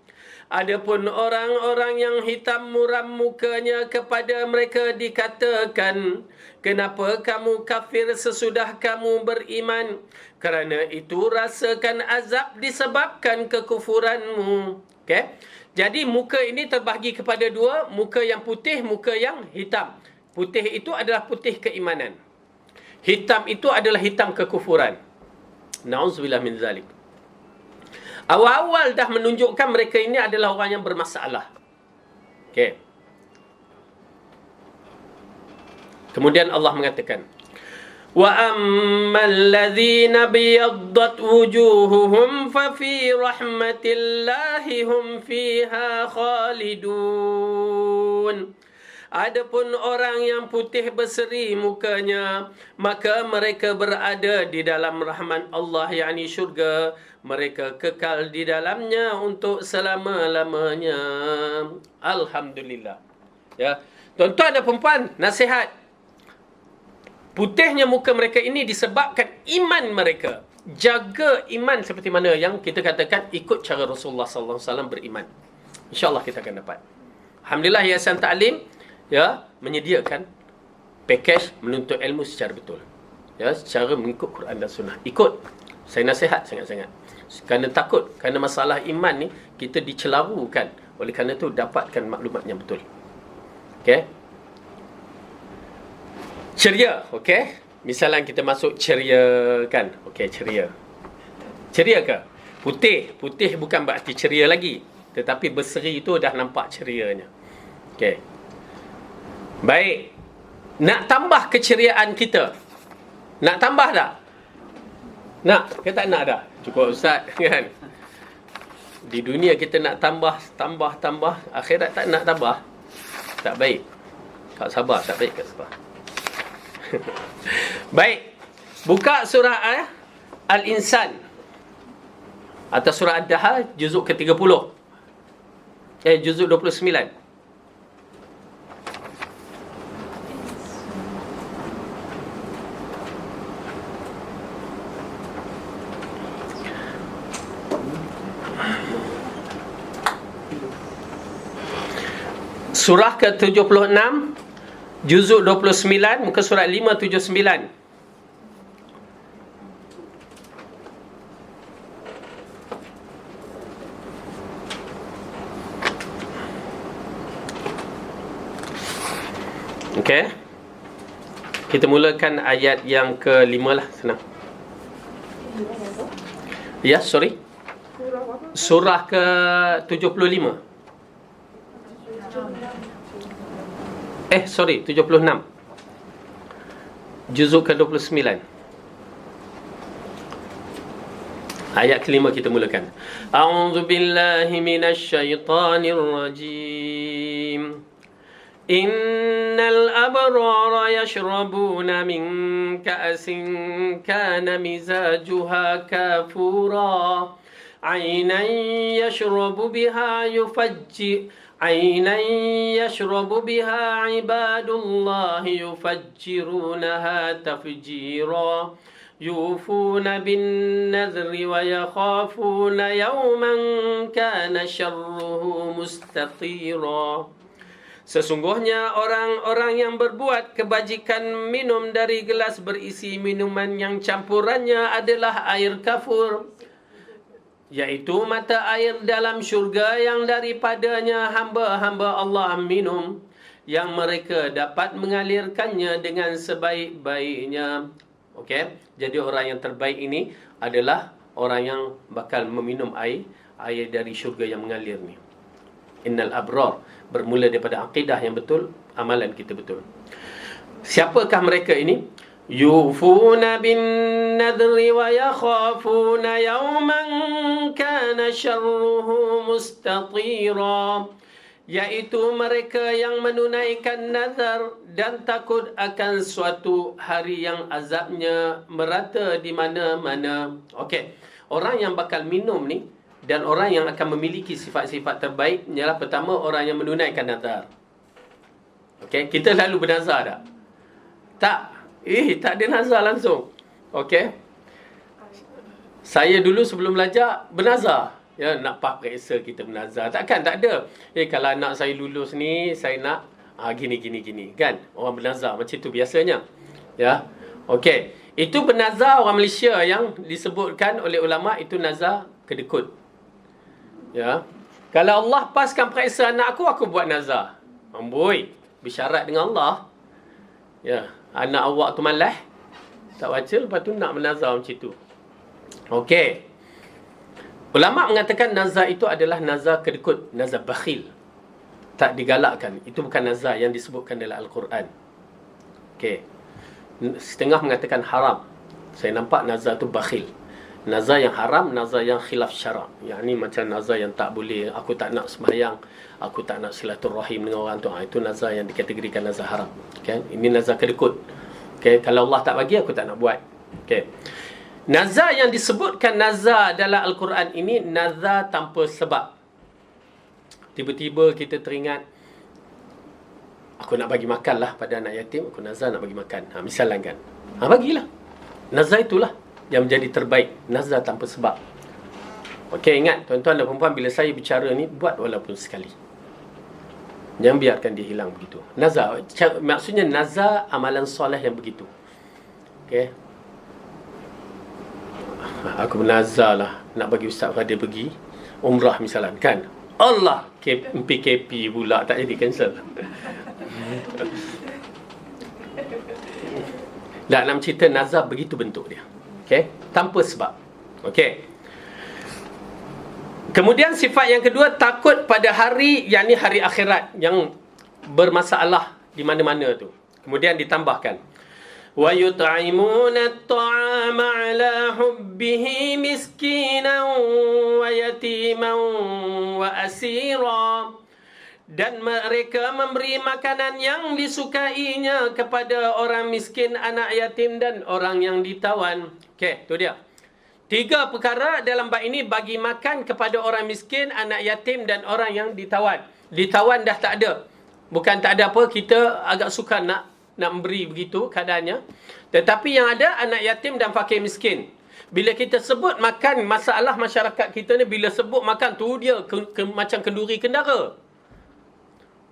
Adapun orang-orang yang hitam muram mukanya, kepada mereka dikatakan, kenapa kamu kafir sesudah kamu beriman? Kerana itu rasakan azab disebabkan kekufuranmu. Okay? Jadi muka ini terbahagi kepada dua, muka yang putih, muka yang hitam. Putih itu adalah putih keimanan. Hitam itu adalah hitam kekufuran. Na'udzubillah min zalik. Awal-awal dah menunjukkan mereka ini adalah orang yang bermasalah. Okey. Kemudian Allah mengatakan, wa ammal ladzina biyaddat wujuhuhum fa fi rahmatillahi hum fiha khalidun. Adapun orang yang putih berseri mukanya, maka mereka berada di dalam rahmat Allah, yakni syurga. Mereka kekal di dalamnya untuk selama-lamanya. Alhamdulillah. Ya, tuan-tuan dan puan-puan, nasihat. Putihnya muka mereka ini disebabkan iman mereka. Jaga iman seperti mana yang kita katakan, ikut cara Rasulullah sallallahu alaihi wasallam beriman. InsyaAllah kita akan dapat. Alhamdulillah, Yayasan Ta'lim ya menyediakan pakej menuntut ilmu secara betul. Ya, secara mengikut Quran dan Sunnah. Ikut. Saya nasihat sangat-sangat. Kerana takut, kerana masalah iman ni kita dicelarukan. Oleh kerana tu dapatkan maklumat yang betul. Okey. Ceria, okey. Misalnya kita masuk ceria kan. Okey, ceria. Ceria ke? Putih. Putih bukan berarti ceria lagi. Tetapi berseri itu dah nampak cerianya. Okey. Baik. Nak tambah keceriaan kita. Nak tambah tak? Nak ke tak nak dah? Cukup Ustaz kan? Di dunia kita nak tambah. Akhirat tak nak tambah. Tak baik. Kau sabar, tak baik kat sabar. Baik. Buka surah Al-Insan. Atau surah Ad-Dahr, juzuk ke-30. Juzuk 29. Surah ke-76, juzuk 29, muka surat 579. Okey. Kita mulakan ayat yang ke-5 lah, senang. Ya, sorry. Surah ke-75. Sorry, 76. Juzuk ke-29. Ayat kelima kita mulakan. A'udzu billahi minasyaitonir rajim. Innal abrara yashrabuna min ka'sin kana mizajuha kafura. Aynan yashrabu biha عينا يشرب بها عباد الله يفجرونها تفجيرا يوفون بالنذر ويخافون يوما كان شره مستطيرا. Sesungguhnya orang-orang yang berbuat kebajikan minum dari gelas berisi minuman yang campurannya adalah air kafur, Iaitu mata air dalam syurga yang daripadanya hamba-hamba Allah minum, yang mereka dapat mengalirkannya dengan sebaik-baiknya. Okey, jadi orang yang terbaik ini adalah orang yang bakal meminum air dari syurga yang mengalir ni. Innal abrar, bermula daripada akidah yang betul, amalan kita betul. Siapakah mereka ini? Yufuna bin nadri wa yakhafuna yawman kana syarruhu mustatira. Iaitu mereka yang menunaikan nazar dan takut akan suatu hari yang azabnya merata di mana-mana. Okey, orang yang bakal minum ni dan orang yang akan memiliki sifat-sifat terbaik ialah pertama orang yang menunaikan nazar. Okey, kita lalu bernazar tak? Tak. Tak ada nazar langsung. Okey. Saya dulu sebelum belajar bernazar. Ya, nak periksa kita bernazar. Takkan tak ada. Kalau anak saya lulus ni, saya nak gini kan. Orang bernazar macam tu biasanya. Ya. Okey. Itu bernazar orang Malaysia yang disebutkan oleh ulama itu nazar kedekut. Ya. Kalau Allah paskan periksa anak aku buat nazar. Amboi, bersyarat dengan Allah. Ya, anak awak tu malas, tak baca, lepas tu nak bernazar macam tu. Okey. Ulama mengatakan nazar itu adalah nazar kedekut, nazar bakhil. Tak digalakkan. Itu bukan nazar yang disebutkan dalam Al-Quran. Okey. Setengah mengatakan haram. Saya nampak nazar tu bakhil. Nazar yang haram, nazar yang khilaf syarak. Yang ni macam nazar yang tak boleh, aku tak nak sembahyang, aku tak nak silaturahim dengan orang tu. Itu nazar yang dikategorikan nazar haram. Okay? Ini nazar kedekut. Okay? Kalau Allah tak bagi, aku tak nak buat. Okay? Nazar yang disebutkan nazar dalam Al-Quran ini, nazar tanpa sebab. Tiba-tiba kita teringat, aku nak bagi makan lah pada anak yatim, aku nazar nak bagi makan. Misalnya kan. Bagilah. Nazar itulah yang menjadi terbaik. Nazar tanpa sebab. Okey, ingat tuan-tuan dan perempuan, bila saya bicara ni, buat walaupun sekali. Jangan biarkan dia hilang begitu. Nazar, maksudnya nazar amalan soleh yang begitu. Okey. Aku bernazar lah nak bagi Ustaz Fadil pergi umrah misalnya kan. Allah, PKP pula tak jadi, cancel. Dalam cerita nazar begitu bentuk dia. Okey, tanpa sebab. Okey. Kemudian sifat yang kedua, takut pada hari, yakni hari akhirat yang bermasalah di mana-mana tu. Kemudian ditambahkan, wa yut'imuna at-ta'ama 'ala hubbihi miskinan wa yatiman wa asira. Dan mereka memberi makanan yang disukainya kepada orang miskin, anak yatim dan orang yang ditawan. Okey, tu dia. 3 perkara dalam bab ini, bagi makan kepada orang miskin, anak yatim dan orang yang ditawan. Ditawan dah tak ada. Bukan tak ada apa, kita agak suka nak memberi begitu keadaannya. Tetapi yang ada anak yatim dan fakir miskin. Bila kita sebut makan, masalah masyarakat kita ni, bila sebut makan tu dia macam kenduri kendara.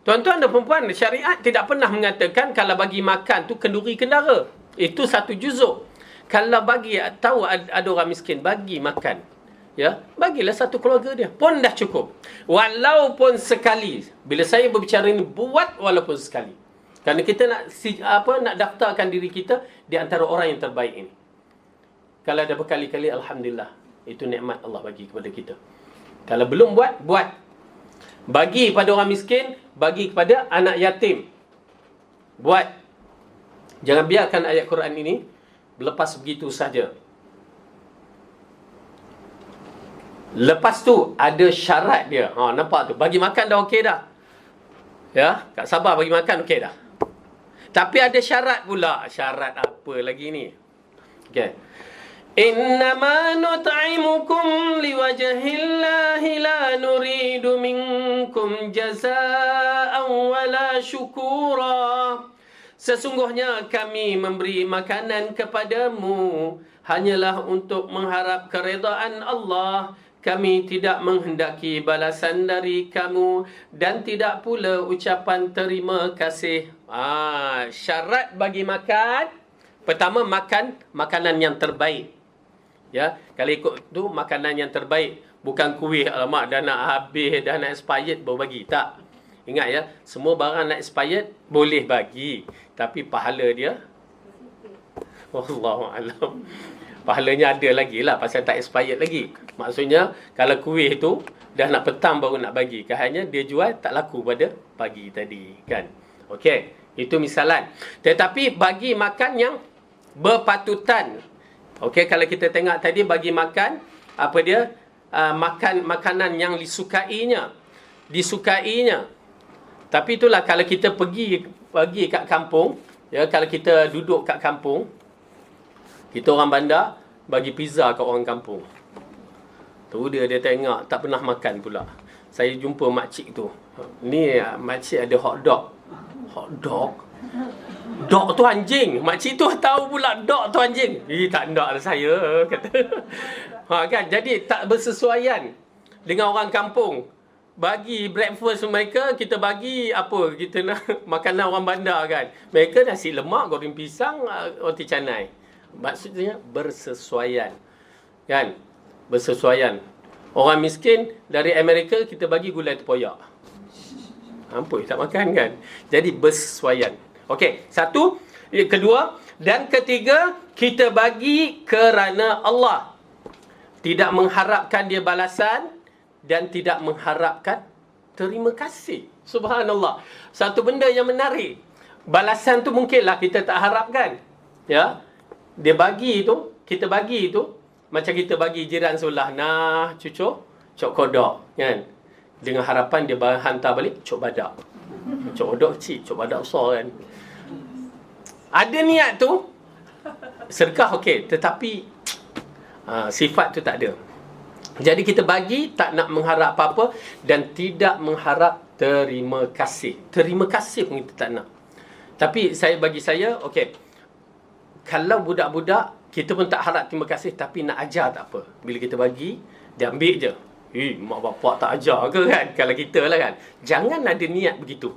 Tuan-tuan dan perempuan, syariat tidak pernah mengatakan kalau bagi makan tu kenduri kendara. Itu satu juzuk. Kalau bagi, tahu ada orang miskin, bagi makan. Ya, bagilah satu keluarga dia. Pun dah cukup. Walaupun sekali. Bila saya berbicara ini, buat walaupun sekali. Kerana kita nak daftarkan diri kita di antara orang yang terbaik ini. Kalau dah berkali-kali, alhamdulillah. Itu nikmat Allah bagi kepada kita. Kalau belum buat. Bagi pada orang miskin, bagi kepada anak yatim. Buat. Jangan biarkan ayat Quran ini lepas begitu saja. Lepas tu ada syarat dia. Nampak tu. Bagi makan dah okey dah. Ya, tak sabar bagi makan okey dah. Tapi ada syarat pula. Syarat apa lagi ni? Okey. Innama nut'imukum liwajhillahi la nuridu minkum jazaa'an wala syukura. Sesungguhnya kami memberi makanan kepadamu hanyalah untuk mengharap keredaan Allah. Kami tidak menghendaki balasan dari kamu dan tidak pula ucapan terima kasih. Syarat bagi makan, pertama makan makanan yang terbaik. Ya, kalau ikut tu makanan yang terbaik, Bukan kuih alamak dah nak habis, dah nak expired baru bagi. Tak. Ingat ya, semua barang nak expired boleh bagi, tapi pahala dia wallahu alam. Pahalanya ada lagi lah pasal tak expired lagi. Maksudnya kalau kuih tu dah nak petang baru nak bagi, hanya dia jual tak laku pada pagi tadi kan. Okey, itu misalan. Tetapi bagi makan yang berpatutan. Okey, kalau kita tengok tadi bagi makan apa dia? Makan makanan yang disukainya. Tapi itulah kalau kita pergi kat kampung, ya, kalau kita duduk kat kampung, kita orang bandar bagi pizza kat orang kampung. Tu dia tengok tak pernah makan pula. Saya jumpa makcik tu. Ni makcik ada hot dog. Hot dog? Dog tu anjing. Makcik tu tahu pula dog tu anjing. Tak nak lah saya kata. Kan, jadi tak bersesuaian dengan orang kampung. Bagi breakfast mereka, kita bagi apa? Kita nak makanan orang bandar kan. Mereka nasi lemak, goreng pisang, roti canai. Maksudnya bersesuaian. Kan? Bersesuaian. Orang miskin dari Amerika kita bagi gulai tempoyak. Ampun, tak makan kan? Jadi bersesuaian. Okey, satu. Kedua. Dan ketiga, kita bagi kerana Allah. Tidak mengharapkan dia balasan dan tidak mengharapkan terima kasih. Subhanallah. Satu benda yang menarik. Balasan tu mungkinlah kita tak harapkan. Ya. Dia bagi tu, kita bagi tu, macam kita bagi jiran sebelah, nah cucuk kodok kan. Dengan harapan dia hantar balik cuk badak. Cuk kodok kecil, cuk badak besar kan. Ada niat tu, sedekah okey, tetapi sifat tu tak ada. Jadi kita bagi tak nak mengharap apa-apa dan tidak mengharap terima kasih. Terima kasih pun kita tak nak. Tapi bagi saya, okey. Kalau budak-budak kita pun tak harap terima kasih, tapi nak ajar tak apa. Bila kita bagi, dia ambil je. Mak bapak tak ajar ke kan? Kalau kita lah kan. Jangan ada niat begitu.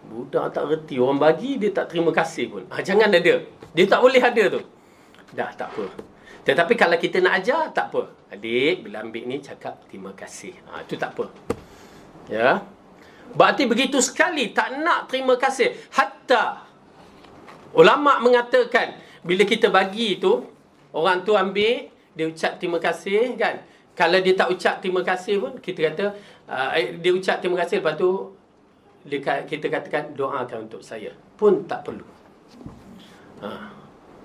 Budak tak reti, orang bagi dia tak terima kasih pun. Jangan ada. Dia tak boleh ada tu. Dah tak apa. Tetapi kalau kita nak ajar, tak apa. Adik, bila ambil ni cakap terima kasih. Itu tak apa. Ya. Berarti begitu sekali tak nak terima kasih. Hatta ulama mengatakan bila kita bagi tu, orang tu ambil, dia ucap terima kasih kan. Kalau dia tak ucap terima kasih pun, kita kata dia ucap terima kasih, lepas tu kita katakan doakan untuk saya. Pun tak perlu.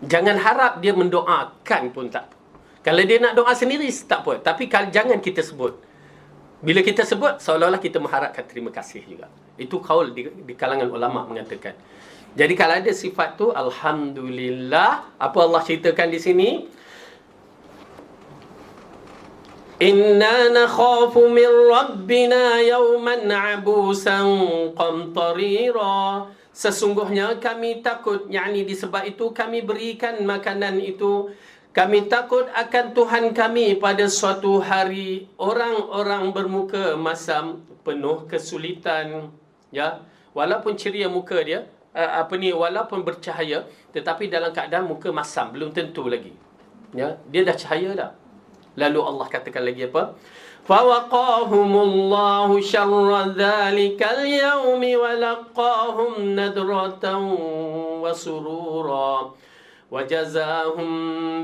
Jangan harap dia mendoakan pun tak. Kalau dia nak doa sendiri tak apa. Tapi jangan kita sebut. Bila kita sebut, seolah-olah kita mengharapkan terima kasih juga. Itu kaul di kalangan ulama mengatakan. Jadi kalau ada sifat tu, alhamdulillah. Apa Allah ceritakan di sini? Inna nakhafu min rabbina yawman abusan qamtarira. Sesungguhnya kami takut, yakni disebab itu kami berikan makanan itu. Kami takut akan Tuhan kami pada suatu hari orang-orang bermuka masam, penuh kesulitan. Ya, walaupun ceria muka dia, walaupun bercahaya, tetapi dalam keadaan muka masam, belum tentu lagi. Ya, dia dah cahaya dah. Lalu Allah katakan lagi apa? فَوَقَاهُمُ اللَّهُ شَرَّ ذَلِكَ الْيَوْمِ وَلَقَّاهُمْ نَضْرَةً وَسُرُورًا وَجَزَاهُمْ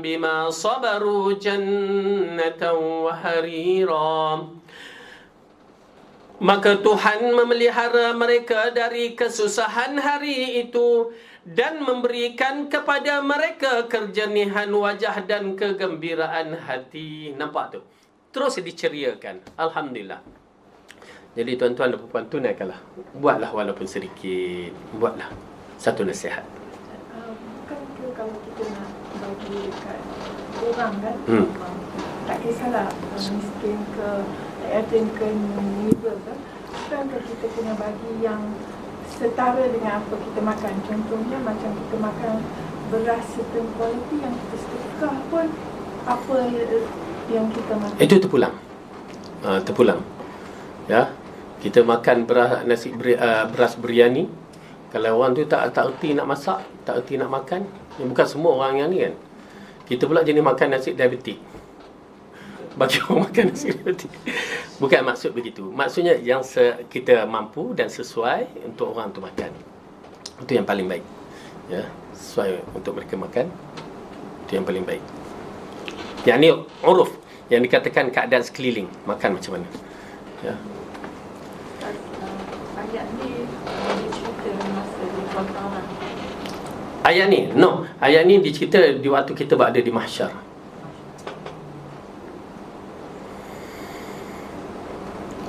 بِمَا صَبَرُوا جَنَّةً وَحَرِيرًا. Maka Tuhan memelihara mereka dari kesusahan hari itu dan memberikan kepada mereka kejernihan wajah dan kegembiraan hati. Nampak tu? Terus diceriakan. Alhamdulillah. Jadi tuan-tuan dan puan-puan, tunaikanlah. Buatlah walaupun sedikit. Buatlah. Satu nasihat. Bukan ke kalau kita nak bagi dekat orang kan? Tak kisahlah miskin ke, yatim ke, nibel ke. Bukan ke kita kena bagi yang setara dengan apa kita makan. Contohnya macam kita makan beras certain quality yang kita sedekah pun apa yang kita makan. Itu terpulang. Terpulang. Ya. Kita makan beras biryani. Kalau orang tu tak erti nak masak, tak erti nak makan, bukan semua orang yang ni kan. Kita pula jenis makan nasi diabetik. bagi orang makan nasi roti. Bukan maksud begitu. Maksudnya yang kita mampu dan sesuai untuk orang tu makan. Itu yang paling baik. Ya, sesuai untuk mereka makan. Itu yang paling baik. Yang ni uruf, yang dikatakan keadaan sekeliling, makan macam mana. Ya. Ayat ni dicerita masa di Qur'an. Ayat ni dicerita di waktu kita berada di mahsyar.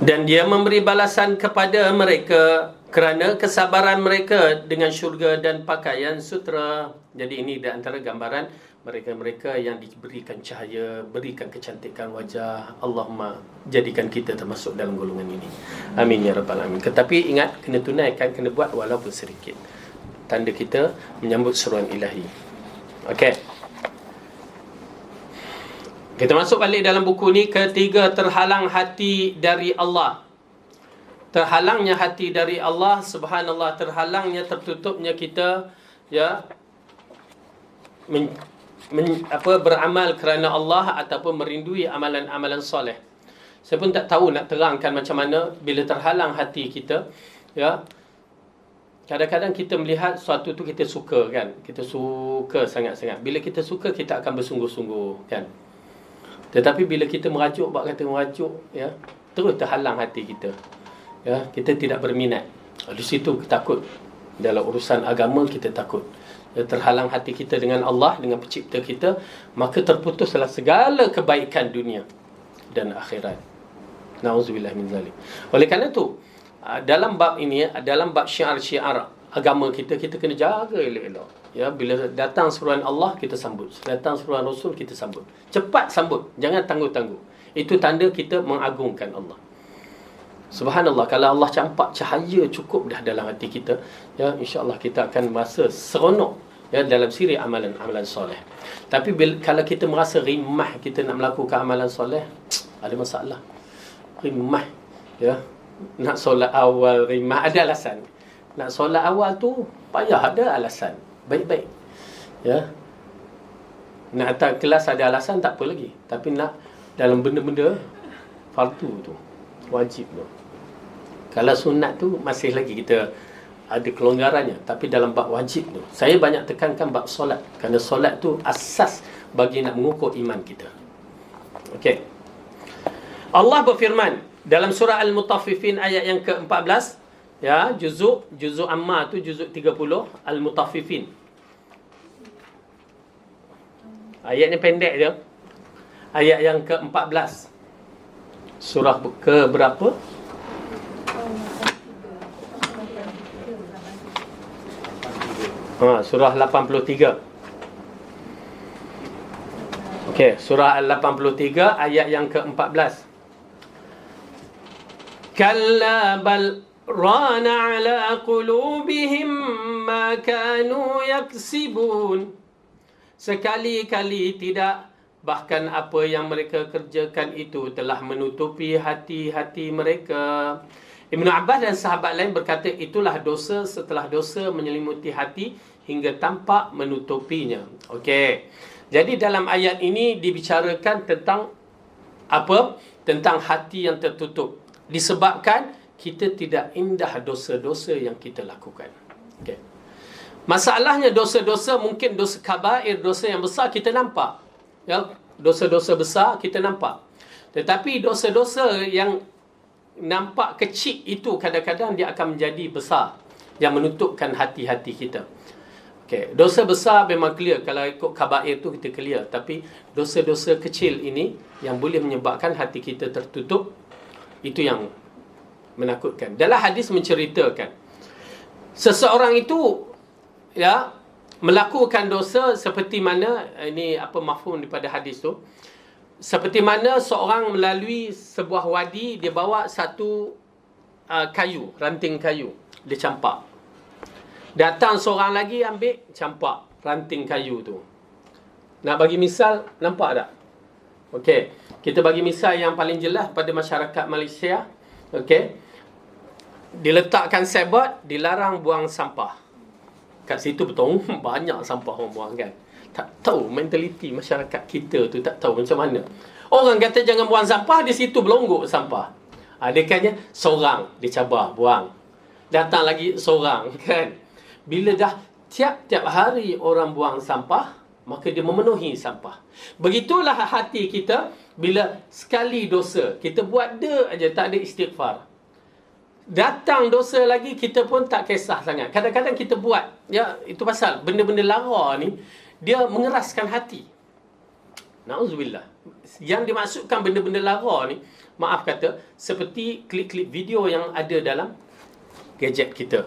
Dan dia memberi balasan kepada mereka kerana kesabaran mereka dengan syurga dan pakaian sutera. Jadi ini di antara gambaran mereka-mereka yang diberikan cahaya, berikan kecantikan wajah. Allahumma jadikan kita termasuk dalam golongan ini. Amin ya rabbal alamin. Tetapi ingat, kena tunaikan, kena buat walaupun sedikit. Tanda kita menyambut seruan ilahi. Okey. Kita masuk balik dalam buku ni. Ketiga, terhalang hati dari Allah. Terhalangnya hati dari Allah, subhanallah, terhalangnya, tertutupnya kita, ya, beramal kerana Allah ataupun merindui amalan-amalan soleh. Saya pun tak tahu nak terangkan macam mana bila terhalang hati kita, ya. Kadang-kadang kita melihat sesuatu tu kita suka, kan? Kita suka sangat-sangat. Bila kita suka, kita akan bersungguh-sungguh, kan? Tetapi bila kita merajuk, ya, terus terhalang hati kita. Ya, kita tidak berminat. Di situ takut. Dalam urusan agama kita takut. Ya, terhalang hati kita dengan Allah, dengan pencipta kita, maka terputuslah segala kebaikan dunia dan akhirat. Nauzubillah min zalik. Oleh kerana tu, dalam bab ini, dalam bab syiar-syiar agama kita, kita kena jaga elok-elok. Ya, bila datang seruan Allah, kita sambut. Datang seruan Rasul, kita sambut. Cepat sambut, jangan tangguh-tangguh. Itu tanda kita mengagungkan Allah. Subhanallah, kalau Allah campak cahaya cukup dah dalam hati kita, ya, insya-Allah kita akan merasa seronok, ya, dalam siri amalan-amalan soleh. Tapi kalau kita merasa rimah kita nak melakukan amalan soleh, ada masalah. Rimah, ya. Nak solat awal rimah, ada alasan. Nak solat awal tu payah, ada alasan. Baik-baik. Ya. Nak datang kelas ada alasan, tak apa lagi. Tapi nak dalam benda-benda fardu tu, wajib tu. Kalau sunat tu masih lagi kita ada kelonggarannya. Tapi dalam bab wajib tu, saya banyak tekankan bab solat. Kerana solat tu asas bagi nak mengukur iman kita. Okey. Allah berfirman dalam surah Al-Mutaffifin ayat yang ke-14, ya, juzuk amma tu juzuk 30, Al-Mutaffifin. Ayat ni pendek je. Ayat yang ke-14. Surah ke berapa? Surah 83. Okey, surah Al-83 ayat yang ke-14. Kalla bal rana ala qulubihim ma kanu yaksibun. Sekali-kali tidak, bahkan apa yang mereka kerjakan itu telah menutupi hati-hati mereka. Ibn Abbas dan sahabat lain berkata, itulah dosa setelah dosa menyelimuti hati hingga tampak menutupinya. Okey. Jadi dalam ayat ini dibicarakan tentang apa? Tentang hati yang tertutup. Disebabkan kita tidak indah dosa-dosa yang kita lakukan. Okay. Masalahnya dosa-dosa, mungkin dosa kabair, dosa yang besar kita nampak. Ya, dosa-dosa besar kita nampak. Tetapi dosa-dosa yang nampak kecil itu kadang-kadang dia akan menjadi besar, yang menutupkan hati-hati kita. Okay. Dosa besar memang clear. Kalau ikut kabair tu kita clear. Tapi dosa-dosa kecil ini yang boleh menyebabkan hati kita tertutup, itu yang menakutkan. Dalam hadis menceritakan seseorang itu, ya, melakukan dosa seperti mana, ini apa mafhum daripada hadis tu, seperti mana seorang melalui sebuah wadi, dia bawa satu kayu, ranting kayu, dia campak. Datang seorang lagi ambil, campak ranting kayu tu. Nak bagi misal, nampak tak? Okey, kita bagi misal yang paling jelas pada masyarakat Malaysia. Okey, diletakkan sebot, dilarang buang sampah. Kat situ betul banyak sampah orang buang, kan? Tak tahu mentaliti masyarakat kita tu, tak tahu macam mana. Orang kata jangan buang sampah, di situ berlonggok sampah. Dia katanya seorang dia cabar buang. Datang lagi seorang kan. Bila dah tiap-tiap hari orang buang sampah, maka dia memenuhi sampah. Begitulah hati kita bila sekali dosa, kita buat aja, tak ada istighfar. Datang dosa lagi, kita pun tak kisah sangat. Kadang-kadang kita buat, ya, itu pasal benda-benda lara ni dia mengeraskan hati. Na'udzubillah. Yang dimaksudkan benda-benda lara ni, maaf kata, seperti klip-klip video yang ada dalam gadget kita.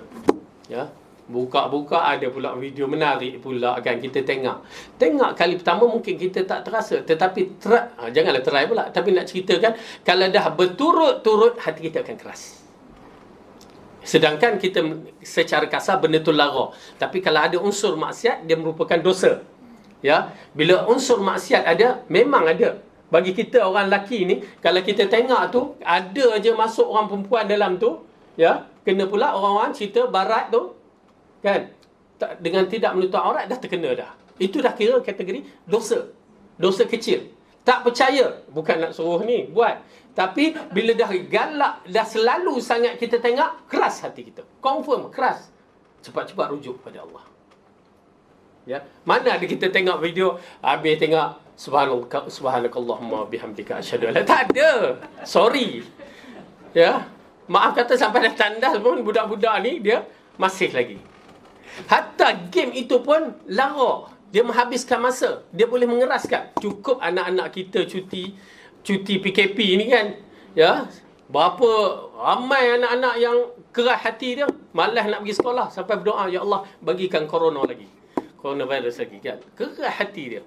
Ya, buka-buka ada pula video menarik pula kan, kita tengok. Tengok kali pertama mungkin kita tak terasa, tetapi janganlah try pula, tapi nak ceritakan kalau dah berturut-turut hati kita akan keras. Sedangkan kita secara kasar benda tu lara, tapi kalau ada unsur maksiat dia merupakan dosa. Ya, bila unsur maksiat ada, memang ada. Bagi kita orang lelaki ni, kalau kita tengok tu ada aja masuk orang perempuan dalam tu, ya, kena pula orang-orang cerita barat tu kan, dengan tidak menutup aurat dah terkena dah. Itu dah kira kategori dosa. Dosa kecil. Tak percaya, bukan nak suruh ni buat, tapi bila dah galak, dah selalu sangat kita tengok, keras hati kita. Confirm keras. Cepat-cepat rujuk pada Allah. Ya, mana ada kita tengok video habis tengok subhanakallahumma bihamdika asyhadu an la, tak ada. Sorry. Ya, maaf kata sampai dah tandas pun budak-budak ni dia masih lagi. Hatta game itu pun lara. Dia menghabiskan masa. Dia boleh mengeraskan. Cukup anak-anak kita cuti PKP ni kan. Ya, berapa ramai anak-anak yang keras hati dia, malas nak pergi sekolah sampai berdoa, ya Allah bagikan coronavirus lagi kan. Keras hati dia.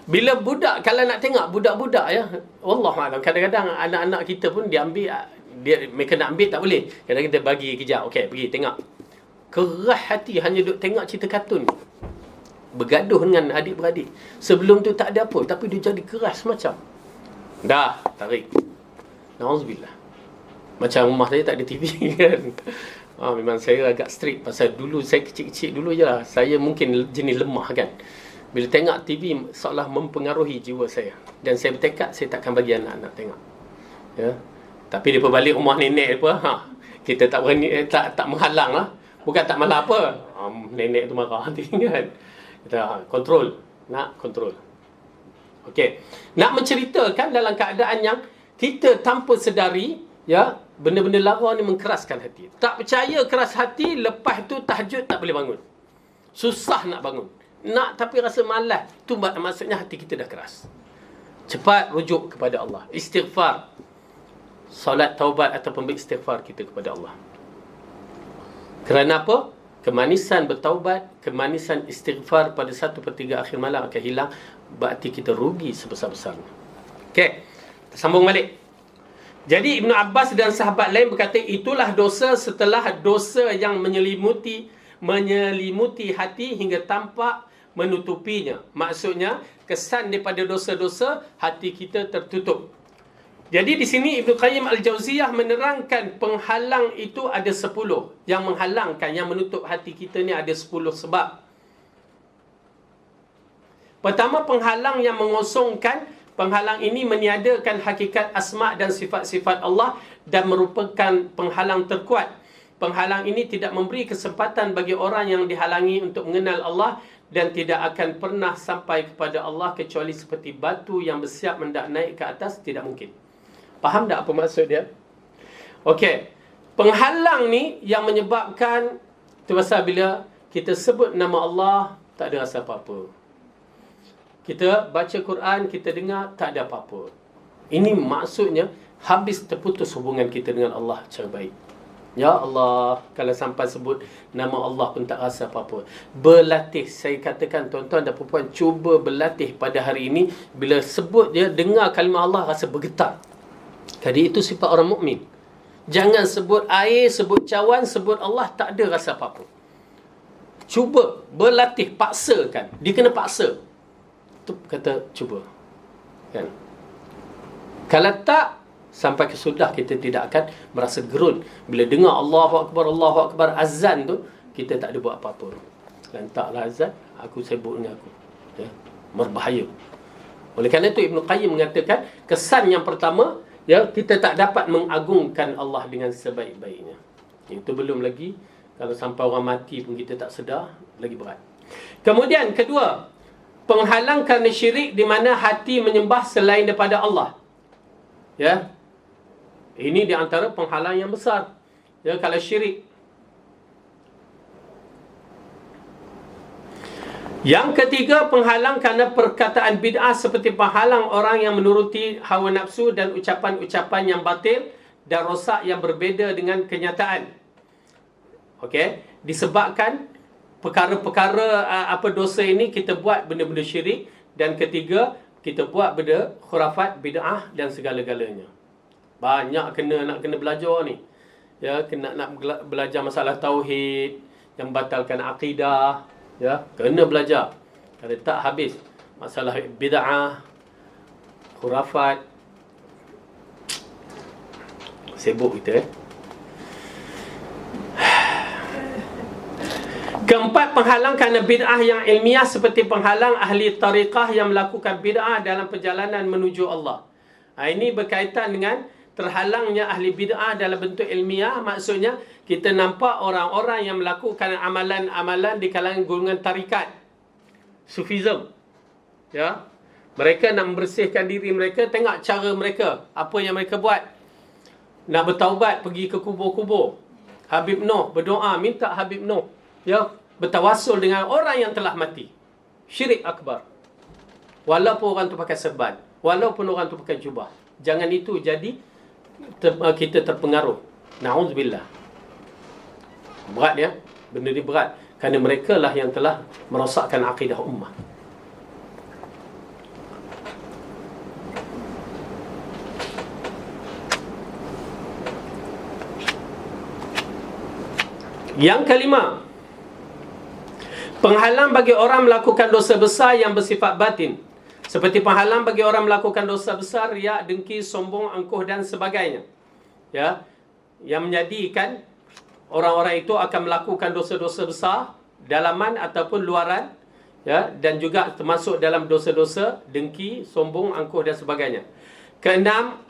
Bila budak, kalau nak tengok budak-budak ya, wallahualam, kadang-kadang anak-anak kita pun mereka nak ambil tak boleh. Kadang-kadang kita bagi kejap, okey pergi tengok. Keras hati hanya duk tengok cerita kartun. Bergaduh dengan adik-beradik. Sebelum tu tak ada apa, tapi dia jadi keras macam. Dah, tarik. Na'udzubillah. Macam rumah saya tak ada TV kan. Memang saya agak strict. Pasal dulu saya kecil-kecil dulu je lah. Saya mungkin jenis lemah kan. Bila tengok TV seolah mempengaruhi jiwa saya. Dan saya bertekad saya takkan bagi anak-anak tengok. Ya. Tapi dia balik rumah nenek apa, kita tak berani, tak menghalang lah. Bukan tak malah apa. Nenek tu marah nanti kan. Kita kontrol. Nak kontrol. Okey. Nak menceritakan dalam keadaan yang kita tanpa sedari, ya, benda-benda lara ni mengkeraskan hati. Tak percaya keras hati, lepas tu tahajud tak boleh bangun. Susah nak bangun. Nak tapi rasa malas. Tu maksudnya hati kita dah keras. Cepat rujuk kepada Allah. Istighfar. Solat taubat ataupun beristighfar kita kepada Allah. Kerana apa? Kemanisan bertaubat, kemanisan istighfar pada 1/3 akhir malam akan hilang. Berarti kita rugi sebesar-besarnya. Okey, kita sambung balik. Jadi Ibn Abbas dan sahabat lain berkata, itulah dosa setelah dosa yang menyelimuti hati hingga tampak menutupinya. Maksudnya, kesan daripada dosa-dosa, hati kita tertutup. Jadi di sini Ibnu Qayyim Al-Jauziyah menerangkan penghalang itu ada 10. Yang menghalangkan, yang menutup hati kita ni ada 10 sebab. Pertama, penghalang yang mengosongkan. Penghalang ini meniadakan hakikat asma' dan sifat-sifat Allah dan merupakan penghalang terkuat. Penghalang ini tidak memberi kesempatan bagi orang yang dihalangi untuk mengenal Allah dan tidak akan pernah sampai kepada Allah kecuali seperti batu yang bersiap hendak naik ke atas, tidak mungkin. Faham tak apa maksud dia? Okey. Penghalang ni yang menyebabkan tu pasal bila kita sebut nama Allah tak ada rasa apa-apa. Kita baca Quran, kita dengar tak ada apa-apa. Ini maksudnya habis terputus hubungan kita dengan Allah secara baik. Ya Allah, kalau sampai sebut nama Allah pun tak rasa apa-apa. Berlatih, saya katakan tuan-tuan dan puan-puan, cuba berlatih pada hari ini. Bila sebut dia, dengar kalimah Allah rasa bergetar. Jadi itu sifat orang mukmin. Jangan sebut air, sebut cawan, sebut Allah, tak ada rasa apa-apa. Cuba berlatih, paksakan. Dia kena paksa. Tu kata cuba. Kan? Kalau tak, sampai kesudah kita tidak akan merasa gerun. Bila dengar Allahu Akbar, azan tu, kita tak ada buat apa-apa. Lantaklah azan, aku sibuk dengan aku. Ya? Berbahaya. Oleh kerana itu Ibn Qayyim mengatakan kesan yang pertama, ya, kita tak dapat mengagungkan Allah dengan sebaik-baiknya. Itu belum lagi kalau sampai orang mati pun kita tak sedar, lagi berat. Kemudian kedua, penghalang kerana syirik di mana hati menyembah selain daripada Allah. Ya. Ini di antara penghalang yang besar. Ya, kalau syirik. Yang ketiga, penghalang kerana perkataan bid'ah seperti penghalang orang yang menuruti hawa nafsu dan ucapan-ucapan yang batil dan rosak yang berbeza dengan kenyataan. Okey, disebabkan perkara-perkara dosa ini kita buat benda-benda syirik, dan ketiga, kita buat benda khurafat, bid'ah dan segala-galanya. Banyak nak kena belajar ni. Ya, nak belajar masalah tauhid yang batalkan akidah. Ya, kena belajar. Kalau tak habis masalah bid'ah, khurafat. Sibuk kita. Keempat, penghalang kerana bid'ah yang ilmiah seperti penghalang ahli tariqah yang melakukan bid'ah dalam perjalanan menuju Allah. Ini berkaitan dengan terhalangnya ahli bid'ah dalam bentuk ilmiah. Maksudnya kita nampak orang-orang yang melakukan amalan-amalan di kalangan golongan tarikat, Sufism. Ya, mereka nak membersihkan diri mereka, tengok cara mereka, apa yang mereka buat. Nak bertaubat, pergi ke kubur-kubur. Habib Noh berdoa, minta Habib Noh, ya, bertawassul dengan orang yang telah mati. Syirik akbar. Walaupun orang tu pakai serban, walaupun orang tu pakai jubah, jangan itu jadi kita terpengaruh. Na'udzubillah. Berat ya, benda ni berat, kerana mereka lah yang telah merosakkan akidah ummah. Yang kelima, penghalang bagi orang melakukan dosa besar yang bersifat batin, seperti penghalang bagi orang melakukan dosa besar, riak, dengki, sombong, angkuh dan sebagainya. Ya, yang menjadikan orang-orang itu akan melakukan dosa-dosa besar, dalaman ataupun luaran, ya, dan juga termasuk dalam dosa-dosa dengki, sombong, angkuh dan sebagainya. Keenam,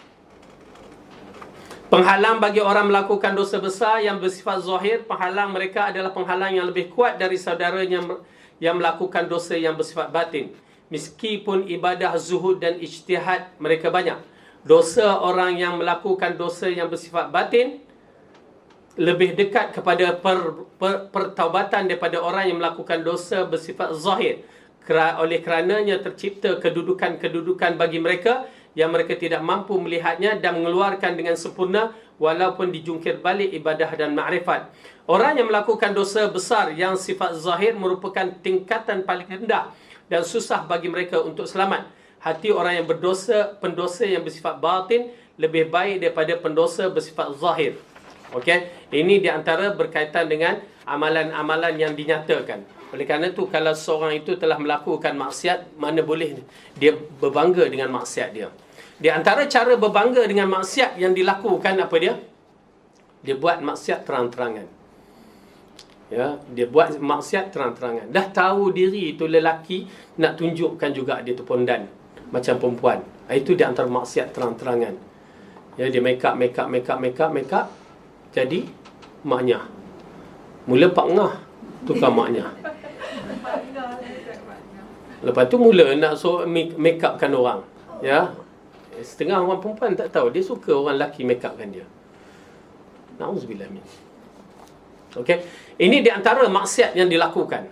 penghalang bagi orang melakukan dosa besar yang bersifat zahir, penghalang mereka adalah penghalang yang lebih kuat dari saudaranya yang melakukan dosa yang bersifat batin. Meskipun ibadah, zuhud dan ijtihad mereka banyak, dosa orang yang melakukan dosa yang bersifat batin lebih dekat kepada pertaubatan daripada orang yang melakukan dosa bersifat zahir. Oleh kerananya tercipta kedudukan-kedudukan bagi mereka yang mereka tidak mampu melihatnya dan mengeluarkan dengan sempurna walaupun dijungkir balik ibadah dan makrifat. Orang yang melakukan dosa besar yang sifat zahir merupakan tingkatan paling rendah dan susah bagi mereka untuk selamat. Hati orang yang pendosa yang bersifat batin lebih baik daripada pendosa bersifat zahir. Okey, ini di antara berkaitan dengan amalan-amalan yang dinyatakan. Oleh kerana itu, kalau seorang itu telah melakukan maksiat, mana boleh dia berbangga dengan maksiat dia. Di antara cara berbangga dengan maksiat yang dilakukan, apa dia? Dia buat maksiat terang-terangan. Ya, dia buat maksiat terang-terangan. Dah tahu diri itu lelaki, nak tunjukkan juga dia tu pondan macam perempuan. Itu di antara maksiat terang-terangan. Ya, dia make up. Jadi maknya. Mula Pak Ngah, tukar maknya. Lepas tu mula nak make upkan orang. Ya. Setengah orang perempuan tak tahu, dia suka orang lelaki make upkan dia. Na'udzubillah min. Okey. Ini di antara maksiat yang dilakukan.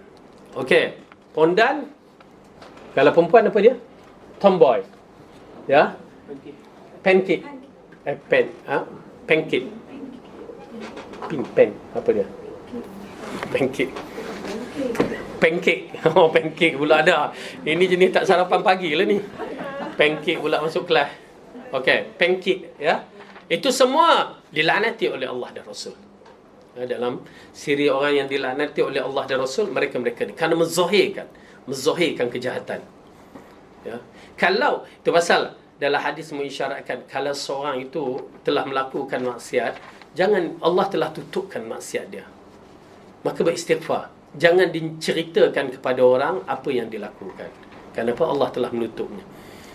Okey. Pondan, kalau perempuan apa dia? Tomboy. Ya. Pancake. Pancake. Pen. Apa dia? Pancake. Oh, pancake pula ada. Ini jenis tak sarapan pagi lah ni. Pancake pula masuk kelas. Okey, pancake, ya. Itu semua dilaknati oleh Allah dan Rasul. Dalam siri orang yang dilaknati oleh Allah dan Rasul, mereka ni kerana menzahirkan kejahatan. Ya. Kalau itu pasal dalam hadis mengisyaratkan kalau seorang itu telah melakukan maksiat, jangan, Allah telah tutupkan maksiat dia. Maka beristighfar. Jangan diceritakan kepada orang apa yang dilakukan. Kenapa? Allah telah menutupnya.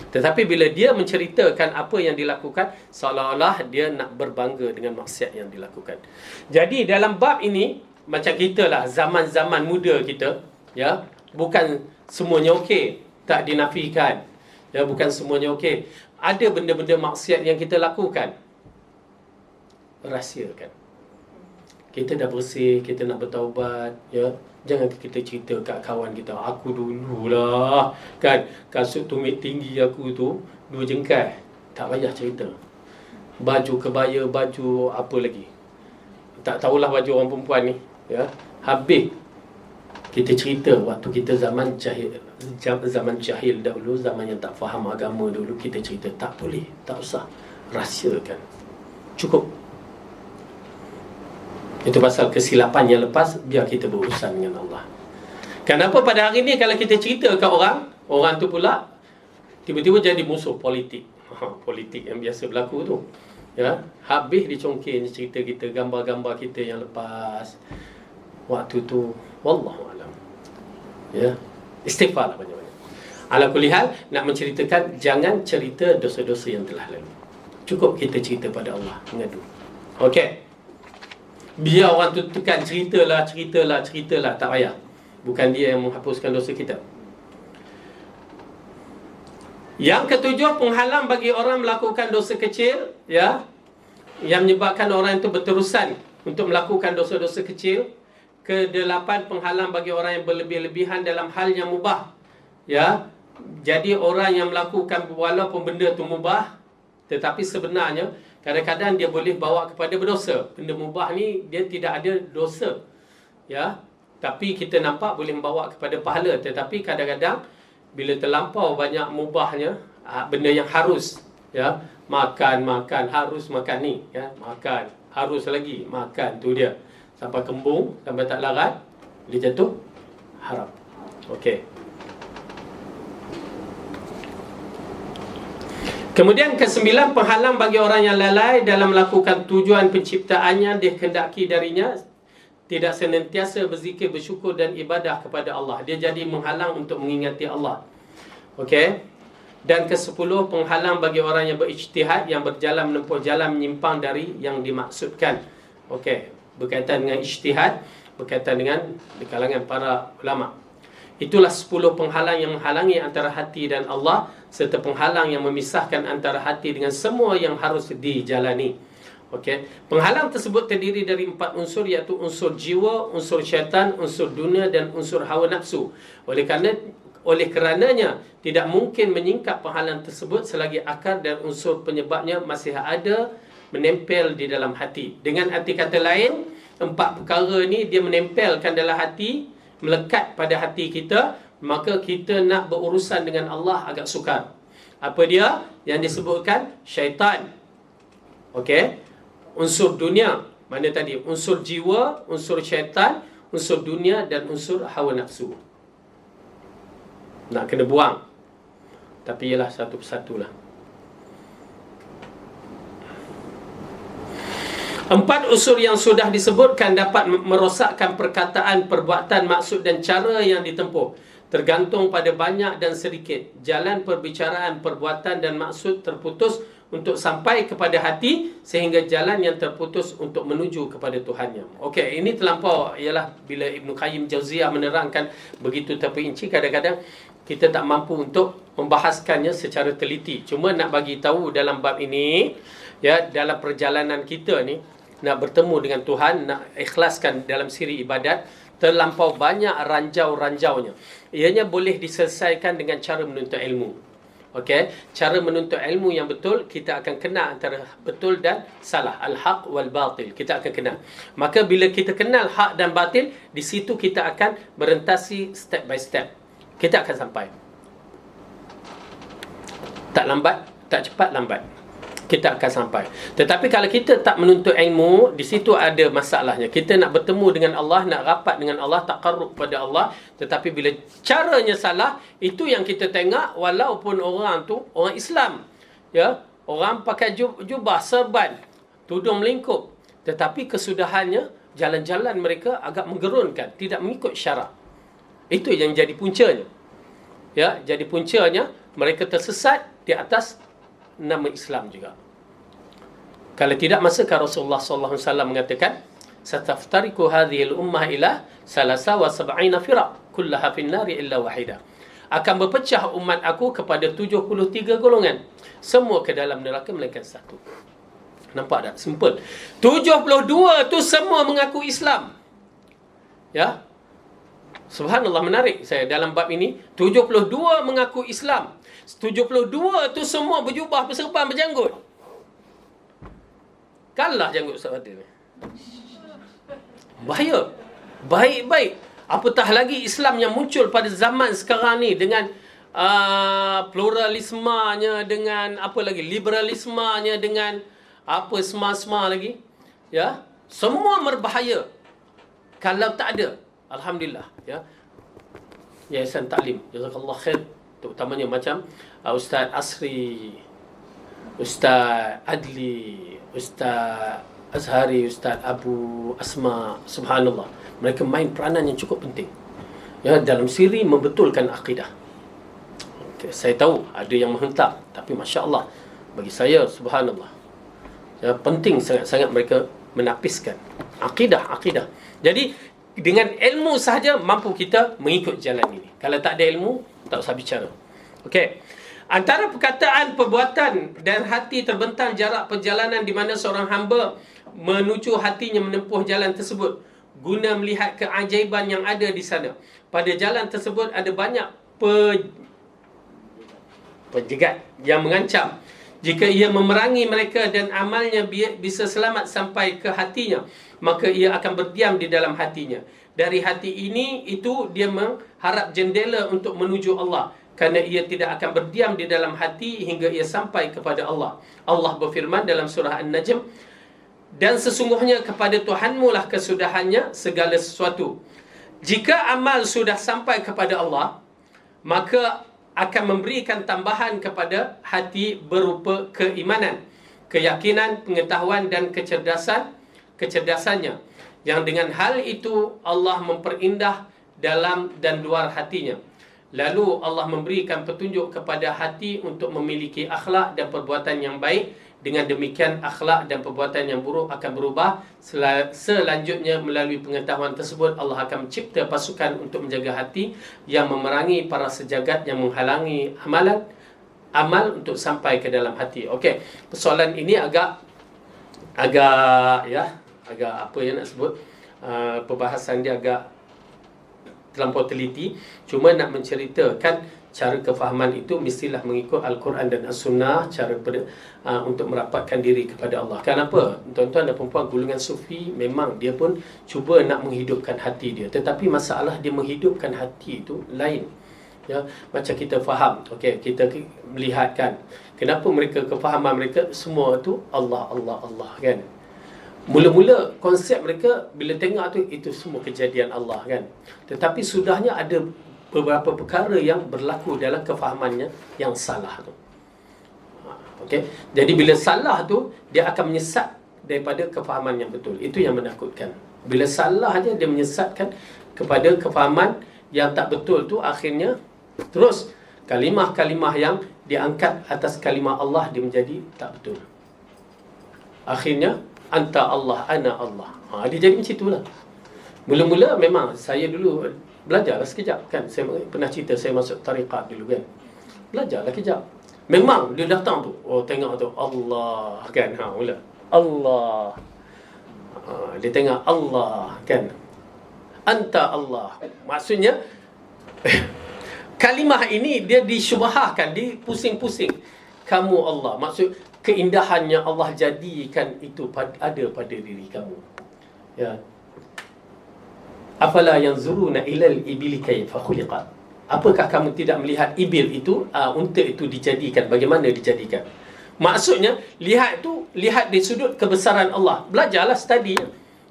Tetapi bila dia menceritakan apa yang dilakukan, seolah-olah dia nak berbangga dengan maksiat yang dilakukan. Jadi dalam bab ini, macam kita lah, zaman-zaman muda kita, ya, bukan semuanya okey, tak dinafikan. Ya, bukan semuanya okey. Ada benda-benda maksiat yang kita lakukan, rahsiakan. Kita dah bersih, kita nak bertaubat, ya. Jangan kita cerita kat kawan kita, aku dululah kan, kasut tumit tinggi aku tu 2 jengkal. Tak payah cerita. Baju kebaya, baju apa lagi, tak tahulah baju orang perempuan ni, ya. Habis kita cerita waktu kita zaman jahil dahulu, zaman yang tak faham agama dulu, kita cerita. Tak boleh, tak usah. Rahsiakan. Cukup. Itu pasal kesilapan yang lepas, biar kita berurusan dengan Allah. Kenapa pada hari ni kalau kita cerita kat orang, orang tu pula tiba-tiba jadi musuh politik. Politik yang biasa berlaku tu, ya. Habis dicongkir cerita kita, gambar-gambar kita yang lepas waktu tu. Wallahu alam. Ya. Istighfar banyak-banyak. Ala kulli hal, nak menceritakan, jangan cerita dosa-dosa yang telah lalu. Cukup kita cerita pada Allah, mengadu. Okey. Biar orang tu tekan, ceritalah, tak payah. Bukan dia yang menghapuskan dosa kita. Yang ketujuh, penghalang bagi orang melakukan dosa kecil, ya, yang menyebabkan orang itu berterusan untuk melakukan dosa-dosa kecil. Kedelapan, penghalang bagi orang yang berlebih-lebihan dalam hal yang mubah, ya. Jadi orang yang melakukan walaupun benda tu mubah, tetapi sebenarnya kadang-kadang dia boleh bawa kepada berdosa. Benda mubah ni dia tidak ada dosa, ya, tapi kita nampak boleh membawa kepada pahala. Tetapi kadang-kadang bila terlampau banyak mubahnya, benda yang harus, ya, makan harus makan ni, ya, makan harus lagi makan, tu dia, sampai kembung, sampai tak larat, dia jatuh haram. Okey. Kemudian ke-9, penghalang bagi orang yang lalai dalam melakukan tujuan penciptaannya dikehendaki darinya, tidak senantiasa berzikir, bersyukur dan ibadah kepada Allah. Dia jadi menghalang untuk mengingati Allah. Okey. Dan ke-10, penghalang bagi orang yang berijtihad, yang berjalan menempuh jalan menyimpang dari yang dimaksudkan. Okey. Berkaitan dengan ijtihad, berkaitan dengan di kalangan para ulama. Itulah 10 penghalang yang menghalangi antara hati dan Allah, serta penghalang yang memisahkan antara hati dengan semua yang harus dijalani. Okey. Penghalang tersebut terdiri dari 4 unsur, iaitu unsur jiwa, unsur syaitan, unsur dunia dan unsur hawa nafsu. Oleh kerananya tidak mungkin menyingkap penghalang tersebut selagi akar dan unsur penyebabnya masih ada, menempel di dalam hati. Dengan arti kata lain, 4 perkara ni dia menempelkan dalam hati, melekat pada hati kita, maka kita nak berurusan dengan Allah agak sukar. Apa dia? Yang disebutkan syaitan. Okey. Unsur dunia, mana tadi? Unsur jiwa, unsur syaitan, unsur dunia dan unsur hawa nafsu. Nak kena buang. Tapi ialah satu persatulah. 4 unsur yang sudah disebutkan dapat merosakkan perkataan, perbuatan, maksud dan cara yang ditempuh. Tergantung pada banyak dan sedikit. Jalan perbicaraan, perbuatan dan maksud terputus untuk sampai kepada hati, sehingga jalan yang terputus untuk menuju kepada Tuhannya. Okey, ini terlampau ialah bila Ibn Qayyim Jauziyah menerangkan begitu terperinci. Kadang-kadang kita tak mampu untuk membahaskannya secara teliti. Cuma nak bagi tahu dalam bab ini, ya, dalam perjalanan kita ni nak bertemu dengan Tuhan, nak ikhlaskan dalam siri ibadat, terlampau banyak ranjau-ranjaunya. Ianya boleh diselesaikan dengan cara menuntut ilmu. Okey, cara menuntut ilmu yang betul, kita akan kenal antara betul dan salah, al-haq wal batil. Kita akan kenal. Maka bila kita kenal hak dan batil, di situ kita akan berentasi step by step. Kita akan sampai. Tak lambat, tak cepat, lambat. Kita akan sampai. Tetapi kalau kita tak menuntut ilmu, di situ ada masalahnya. Kita nak bertemu dengan Allah, nak rapat dengan Allah, taqarrub pada Allah, tetapi bila caranya salah, itu yang kita tengok. Walaupun orang tu orang Islam, ya, orang pakai jubah, serban, tudung melingkup, tetapi kesudahannya jalan-jalan mereka agak menggerunkan, tidak mengikut syarak. Itu yang jadi puncanya. Ya, jadi puncanya mereka tersesat di atas nama Islam juga. Kalau tidak, masakah Rasulullah sallallahu alaihi wasallam mengatakan, "Sataftariqu hadhihi al-ummah ila 73 firaq, kullaha fin nari illa wahida." Akan berpecah umat aku kepada 73 golongan, semua ke dalam neraka melainkan satu. Nampak tak? Simple. 72 tu semua mengaku Islam. Ya. Subhanallah, menarik saya dalam bab ini. 72 mengaku Islam. 72 tu semua berjubah, berserban, berjanggut. Kalah janggut Ustaz Fadil ni. Bahaya. Baik-baik. Apatah lagi Islam yang muncul pada zaman sekarang ni dengan pluralismenya, dengan apa lagi, liberalismenya, dengan apa semua lagi. Ya. Semua berbahaya kalau tak ada. Alhamdulillah, ya. Yayasan Taklim, jazakallah khair, terutamanya macam Ustaz Asri, Ustaz Adli, Ustaz Azhari, Ustaz Abu Asma, subhanallah. Mereka main peranan yang cukup penting, ya, dalam siri membetulkan akidah. Okay, saya tahu ada yang menghentak, tapi masya-Allah, bagi saya subhanallah, ya, penting sangat-sangat mereka menapiskan akidah. Jadi dengan ilmu sahaja mampu kita mengikut jalan ini. Kalau tak ada ilmu, tak usah bicara. Okey. Antara perkataan, perbuatan dan hati terbentang jarak perjalanan di mana seorang hamba menuju hatinya menempuh jalan tersebut guna melihat keajaiban yang ada di sana. Pada jalan tersebut ada banyak penjegat yang mengancam. Jika ia memerangi mereka dan amalnya bisa selamat sampai ke hatinya, maka ia akan berdiam di dalam hatinya. Dari hati itu dia mengharap jendela untuk menuju Allah, kerana ia tidak akan berdiam di dalam hati hingga ia sampai kepada Allah. Allah berfirman dalam surah An-Najm, "Dan sesungguhnya kepada Tuhanmu lah kesudahannya segala sesuatu." Jika amal sudah sampai kepada Allah, maka akan memberikan tambahan kepada hati berupa keimanan, keyakinan, pengetahuan dan kecerdasannya, yang dengan hal itu Allah memperindah dalam dan luar hatinya. Lalu Allah memberikan petunjuk kepada hati untuk memiliki akhlak dan perbuatan yang baik. Dengan demikian akhlak dan perbuatan yang buruk akan berubah. Selanjutnya melalui pengetahuan tersebut Allah akan mencipta pasukan untuk menjaga hati yang memerangi para sejagat yang menghalangi amal untuk sampai ke dalam hati. Okey, persoalan ini agak apa yang nak sebut, perbahasan dia agak terlampau teliti. Cuma nak menceritakan cara kefahaman itu mestilah mengikut Al-Quran dan As-Sunnah, cara untuk merapatkan diri kepada Allah. Kenapa? Tuan-tuan dan perempuan, golongan sufi memang dia pun cuba nak menghidupkan hati dia, tetapi masalah dia menghidupkan hati itu lain. Ya, macam kita faham, okey, kita melihatkan kenapa mereka, kefahaman mereka semua tu Allah kan. Mula-mula konsep mereka bila tengok tu itu semua kejadian Allah kan. Tetapi sudahnya ada beberapa perkara yang berlaku dalam kefahamannya yang salah tu. Okey. Jadi bila salah tu dia akan menyesat daripada kefahaman yang betul. Itu yang menakutkan. Bila salah aja dia menyesatkan kepada kefahaman yang tak betul tu, akhirnya terus kalimah-kalimah yang diangkat atas kalimah Allah dia menjadi tak betul. Akhirnya anta Allah, ana Allah. Dia jadi macam itulah. Mula-mula memang saya dulu belajarlah sekejap kan. Saya pernah cerita saya masuk tariqat dulu kan. Belajarlah sekejap. Memang dia datang tu, tengok tu Allah kan. Mula Allah. Dia tengok Allah kan. Anta Allah. Maksudnya kalimah ini dia disyubahahkan, dipusing-pusing. Kamu Allah. Maksud keindahannya Allah jadikan itu ada pada diri kamu. Ya. Afala yanzuruna ilal ibili kaifa khuliqat. Apakah kamu tidak melihat ibil itu, unta itu dijadikan, bagaimana dijadikan? Maksudnya lihat di sudut kebesaran Allah. Belajarlah, study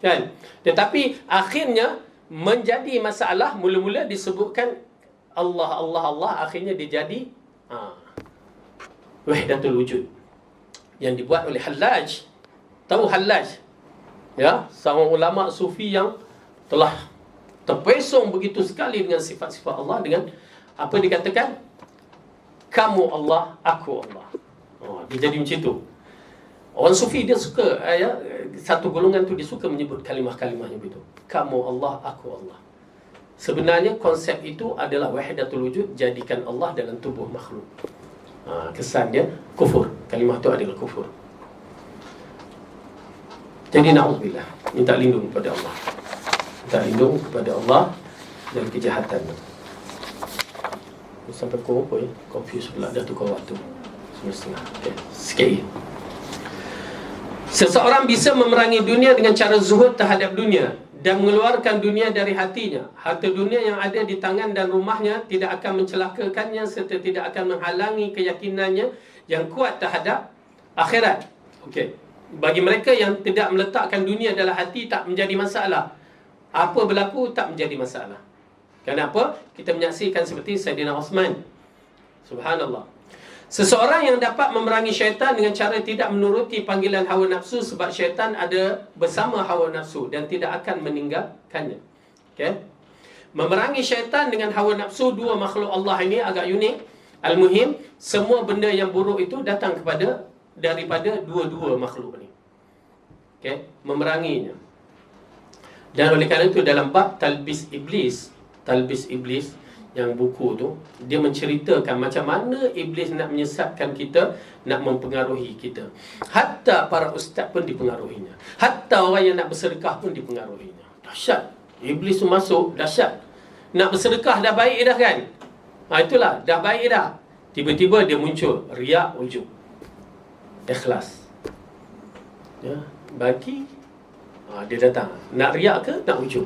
kan. Tetapi akhirnya menjadi masalah. Mula-mula disebutkan Allah, akhirnya dia jadi wahdatul wujud yang dibuat oleh Hallaj. Tahu Hallaj? Ya, seorang ulama sufi yang telah terpesong begitu sekali dengan sifat-sifat Allah, dengan apa dikatakan kamu Allah, aku Allah. Dia jadi macam tu. Orang sufi dia suka, satu golongan tu dia suka menyebut kalimah-kalimah yang begitu. Kamu Allah, aku Allah. Sebenarnya konsep itu adalah wahidatul wujud, jadikan Allah dalam tubuh makhluk. Kesan dia kufur. Kalimah tu adalah kufur. Jadi na'udzubillah, minta lindung kepada Allah. Minta lindung kepada Allah dari kejahatan. Sampai pukul apa ya? Confuse pula, dah tukar waktu. 9:30. Okay. Sikit lagi. Seseorang bisa memerangi dunia dengan cara zuhud terhadap dunia dan mengeluarkan dunia dari hatinya. Harta dunia yang ada di tangan dan rumahnya tidak akan mencelakakannya serta tidak akan menghalangi keyakinannya yang kuat terhadap akhirat. Okey. Bagi mereka yang tidak meletakkan dunia dalam hati, tak menjadi masalah. Apa berlaku tak menjadi masalah. Kenapa? Kita menyaksikan seperti Saidina Osman. Subhanallah. Seseorang yang dapat memerangi syaitan dengan cara tidak menuruti panggilan hawa nafsu, sebab syaitan ada bersama hawa nafsu dan tidak akan meninggalkannya. Okay? Memerangi syaitan dengan hawa nafsu, dua makhluk Allah ini agak unik. Al-Muhim, semua benda yang buruk itu datang daripada dua-dua makhluk ini. Okay? Memeranginya. Dan oleh kerana itu dalam bab Talbis Iblis, yang buku tu, dia menceritakan macam mana iblis nak menyesatkan kita, nak mempengaruhi kita. Hatta para ustaz pun dipengaruhinya. Hatta orang yang nak bersedekah pun dipengaruhinya. Dahsyat. Iblis tu masuk, dahsyat. Nak bersedekah dah baik dah kan? Itulah, dah baik dah. Tiba-tiba dia muncul, riak, ujub. Ikhlas. Ya, bagi dia datang. Nak riak ke nak ujub?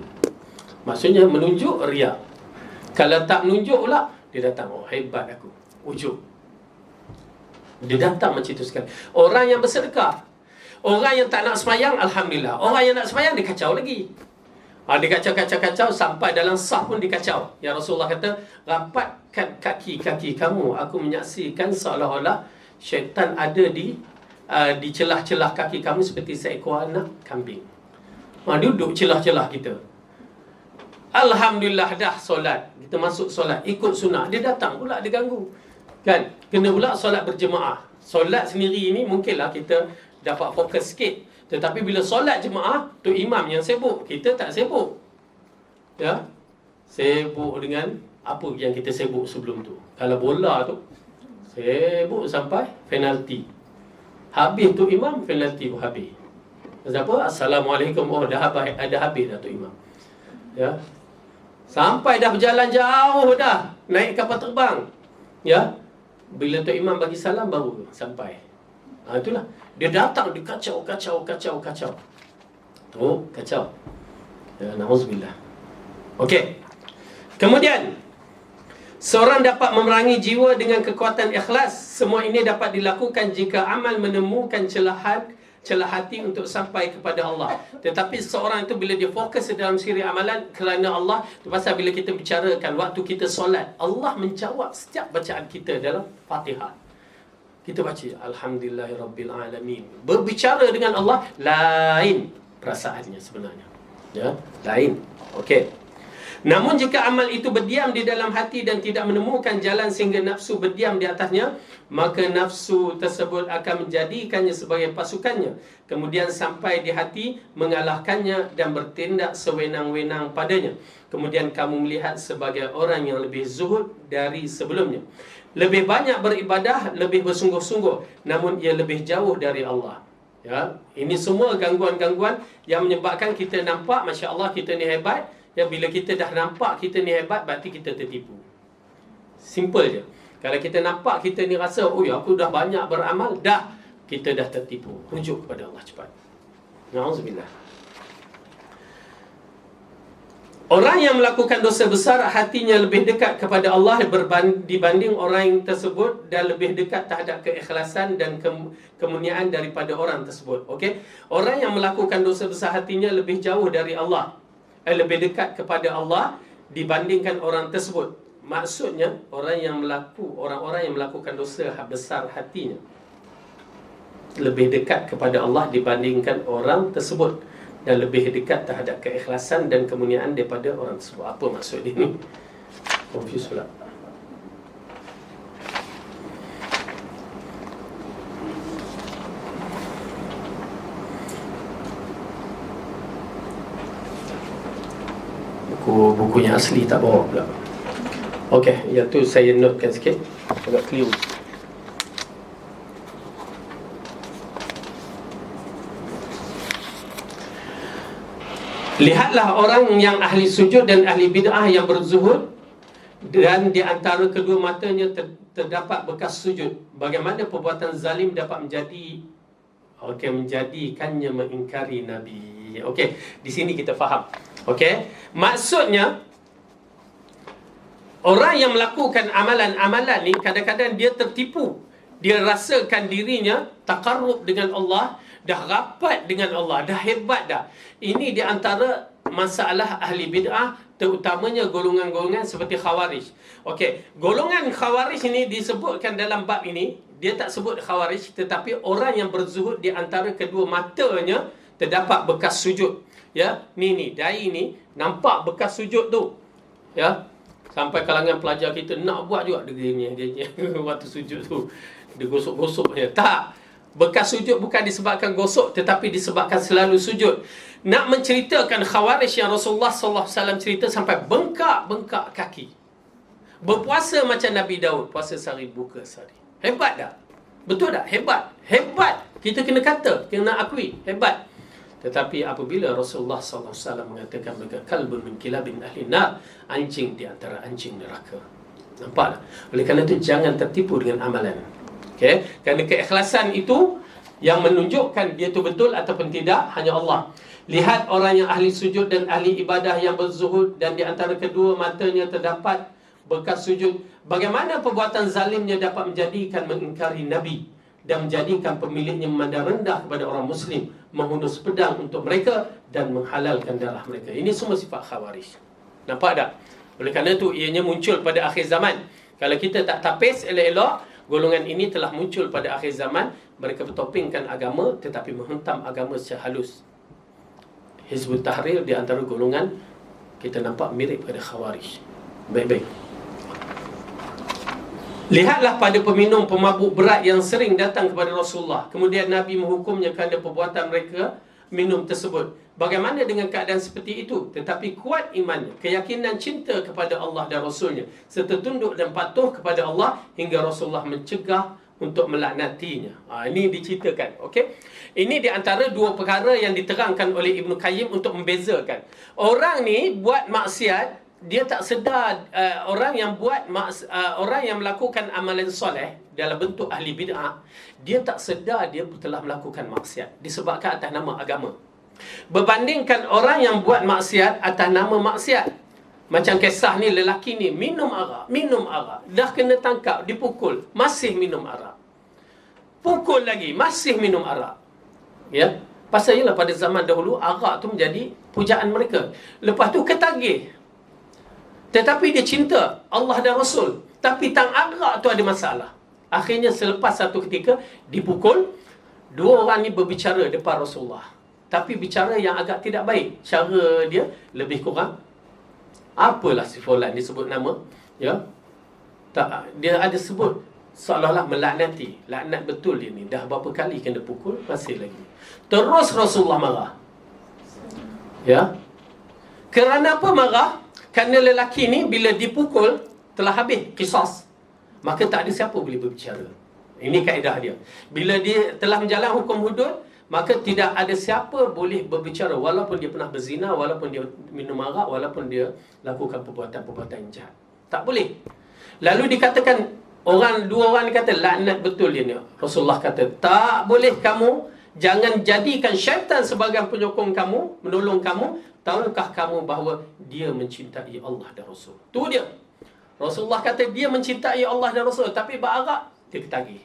Maksudnya menunjuk, riak. Kalau tak menunjuk pula, dia datang, hebat aku, ujub. Dia datang macam itu sekali. Orang yang bersedekah, orang yang tak nak semayang, alhamdulillah. Orang yang nak semayang, dia kacau lagi. Dia kacau sampai dalam saf pun dikacau. Ya Rasulullah kata, rapatkan kaki-kaki kamu. Aku menyaksikan seolah-olah syaitan ada di celah-celah kaki kamu seperti seekor anak kambing. Duduk celah-celah kita. Alhamdulillah dah solat. Kita masuk solat, ikut sunnah. Dia datang pula, dia ganggu. Kan? Kena pula solat berjemaah. Solat sendiri ni mungkinlah kita dapat fokus sikit. Tetapi bila solat jemaah, tu imam yang sibuk. Kita tak sibuk. Ya? Sibuk dengan apa yang kita sibuk sebelum tu. Kalau bola tu, sibuk sampai penalti. Habis tu imam, penalti pun habis. Kenapa? Assalamualaikum. Dah habis dah tu imam. Ya? Sampai dah berjalan jauh dah, naik kapal terbang. Ya. Bila tu imam bagi salam baru sampai. Itulah. Dia datang, dia kacau. Tu kacau. Ya, na'udzubillah. Okey. Kemudian seorang dapat memerangi jiwa dengan kekuatan ikhlas. Semua ini dapat dilakukan jika amal menemukan celah hati untuk sampai kepada Allah. Tetapi seorang itu bila dia fokus dalam siri amalan kerana Allah, tu pasal bila kita bicarakan waktu kita solat, Allah menjawab setiap bacaan kita dalam Fatihah. Kita baca Alhamdulillahirabbil alamin. Berbicara dengan Allah lain perasaannya sebenarnya. Ya, lain. Okey. Namun jika amal itu berdiam di dalam hati dan tidak menemukan jalan sehingga nafsu berdiam di atasnya, maka nafsu tersebut akan menjadikannya sebagai pasukannya, kemudian sampai di hati mengalahkannya dan bertindak sewenang-wenang padanya. Kemudian kamu melihat sebagai orang yang lebih zuhud dari sebelumnya, lebih banyak beribadah, lebih bersungguh-sungguh, namun ia lebih jauh dari Allah. Ya, ini semua gangguan-gangguan yang menyebabkan kita nampak Masya Allah kita ni hebat. Ya, bila kita dah nampak kita ni hebat, berarti kita tertipu. Simple je. Kalau kita nampak kita ni rasa, aku dah banyak beramal, dah, kita dah tertipu. Rujuk kepada Allah cepat. Na'udzubillah. Orang yang melakukan dosa besar, hatinya lebih dekat kepada Allah dibanding orang yang tersebut, dan lebih dekat terhadap keikhlasan dan kemurniaan daripada orang tersebut. Okey? Orang yang melakukan dosa besar, hatinya lebih jauh dari Allah, lebih dekat kepada Allah dibandingkan orang tersebut. Maksudnya orang-orang yang melakukan dosa besar, hatinya lebih dekat kepada Allah dibandingkan orang tersebut, dan lebih dekat terhadap keikhlasan dan kemurniaan daripada orang tersebut. Apa maksud dia ni? Confuse pula. buku yang asli tak bawa pula. Okey, yang tu saya notekan sikit agak keliru. Lihatlah orang yang ahli sujud dan ahli bid'ah yang berzuhud, dan di antara kedua matanya terdapat bekas sujud. Bagaimana perbuatan zalim dapat menjadikannya mengingkari Nabi. Okey, di sini kita faham. Okey, maksudnya orang yang melakukan amalan-amalan ni kadang-kadang dia tertipu. Dia rasakan dirinya takarrub dengan Allah, dah rapat dengan Allah, dah hebat dah. Ini di antara masalah ahli bid'ah, terutamanya golongan-golongan seperti Khawarij. Okey, golongan Khawarij ini disebutkan dalam bab ini. Dia tak sebut Khawarij, tetapi orang yang berzuhud di antara kedua matanya terdapat bekas sujud. Ya, ni dai ni nampak bekas sujud tu. Ya, sampai kalangan pelajar kita nak buat juga dia waktu sujud tu. Dia gosok-gosok je. Tak. Bekas sujud bukan disebabkan gosok, tetapi disebabkan selalu sujud. Nak menceritakan Khawarij yang Rasulullah SAW cerita sampai bengkak-bengkak kaki. Berpuasa macam Nabi Daud, puasa sehari buka sehari. Hebat tak? Betul tak? Hebat. Hebat. Kita kena kata, kena akui, hebat. Tetapi apabila Rasulullah SAW mengatakan mereka kalbun min kilabin ahli nar, anjing di antara anjing neraka. Nampak tak? Oleh kerana itu jangan tertipu dengan amalan. Okay? Kerana keikhlasan itu yang menunjukkan dia itu betul ataupun tidak hanya Allah. Lihat orang yang ahli sujud dan ahli ibadah yang berzuhud, dan di antara kedua matanya terdapat bekas sujud. Bagaimana perbuatan zalimnya dapat menjadikan mengingkari Nabi dan menjadikan pemiliknya memandang rendah kepada orang Muslim, menghunus pedang untuk mereka dan menghalalkan darah mereka. Ini semua sifat Khawarij. Nampak tak? Oleh kerana itu ianya muncul pada akhir zaman. Kalau kita tak tapis elok-elok, golongan ini telah muncul pada akhir zaman. Mereka bertopingkan agama tetapi menghentam agama secara halus. Hizbut Tahrir di antara golongan kita nampak mirip pada Khawarij. Baik-baik. Lihatlah pada peminum pemabuk berat yang sering datang kepada Rasulullah. Kemudian Nabi menghukumnya kerana perbuatan mereka minum tersebut. Bagaimana dengan keadaan seperti itu? Tetapi kuat imannya, keyakinan cinta kepada Allah dan Rasulnya, serta tunduk dan patuh kepada Allah hingga Rasulullah mencegah untuk melaknatinya. Ini diceritakan. Okey? Ini di antara dua perkara yang diterangkan oleh Ibn Qayyim untuk membezakan. Orang ni buat maksiat, dia tak sedar. Orang yang orang yang melakukan amalan soleh dalam bentuk ahli bid'ah, dia tak sedar dia telah melakukan maksiat disebabkan atas nama agama. Berbandingkan orang yang buat maksiat atas nama maksiat. Macam kisah ni, lelaki ni minum arak, dah kena tangkap, dipukul, masih minum arak. Pukul lagi, masih minum arak. Ya, pasal ialah pada zaman dahulu arak tu menjadi pujaan mereka. Lepas tu ketagih. Tetapi dia cinta Allah dan Rasul, tapi tang arak tu ada masalah. Akhirnya selepas satu ketika dipukul, dua orang ni berbicara depan Rasulullah. Tapi bicara yang agak tidak baik. Cara dia lebih kurang, apalah si fulan disebut nama, ya. Tak, dia ada sebut seolah-olah melaknati. Laknat betul dia ni. Dah berapa kali kena pukul, masih lagi. Terus Rasulullah marah. Ya. Kerana apa marah? Kerana lelaki ni bila dipukul telah habis qisas. Maka tak ada siapa boleh berbicara. Ini kaedah dia. Bila dia telah menjalan hukum hudud, maka tidak ada siapa boleh berbicara, walaupun dia pernah berzina, walaupun dia minum arak, walaupun dia lakukan perbuatan-perbuatan yang jahat. Tak boleh. Lalu dikatakan, dua orang kata laknat betul dia ni. Rasulullah kata, tak boleh kamu, jangan jadikan syaitan sebagai penyokong kamu, menolong kamu. Tahukah kamu bahawa dia mencintai Allah dan Rasul? Tu dia. Rasulullah kata dia mencintai Allah dan Rasul, tapi berarak dia ketagih.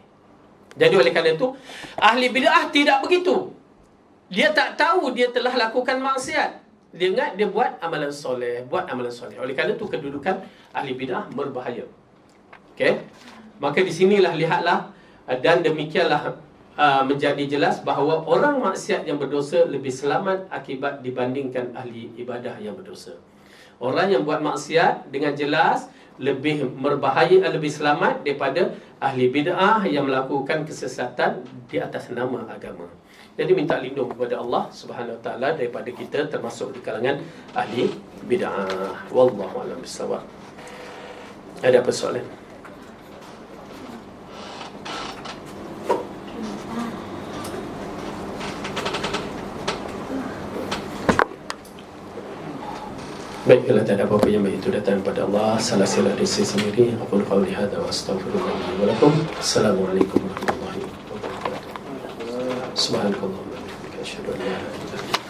Jadi oleh kerana itu, ahli bid'ah tidak begitu. Dia tak tahu dia telah lakukan maksiat. Dia ingat dia buat amalan soleh, Oleh kerana itu kedudukan ahli bid'ah berbahaya. Okey? Maka di sinilah lihatlah, dan demikianlah menjadi jelas bahawa orang maksiat yang berdosa lebih selamat akibat dibandingkan ahli ibadah yang berdosa. Orang yang buat maksiat dengan jelas lebih berbahaya, lebih selamat daripada ahli bid'ah yang melakukan kesesatan di atas nama agama. Jadi minta lindung kepada Allah Subhanahu Wa Taala daripada kita termasuk di kalangan ahli bid'ah. Wallahu a'lam bissawab. Ada apa soalan? Baik, kalau tak ada apa-apa yang baik itu datang daripada Allah, salah silap diri saya sendiri. Aqul qawli hadza wa astaghfirullah li wa lakum. Assalamualaikum warahmatullahi wabarakatuh. Subhanakallahumma wa bihamdika asyhadu an la ilaha illa anta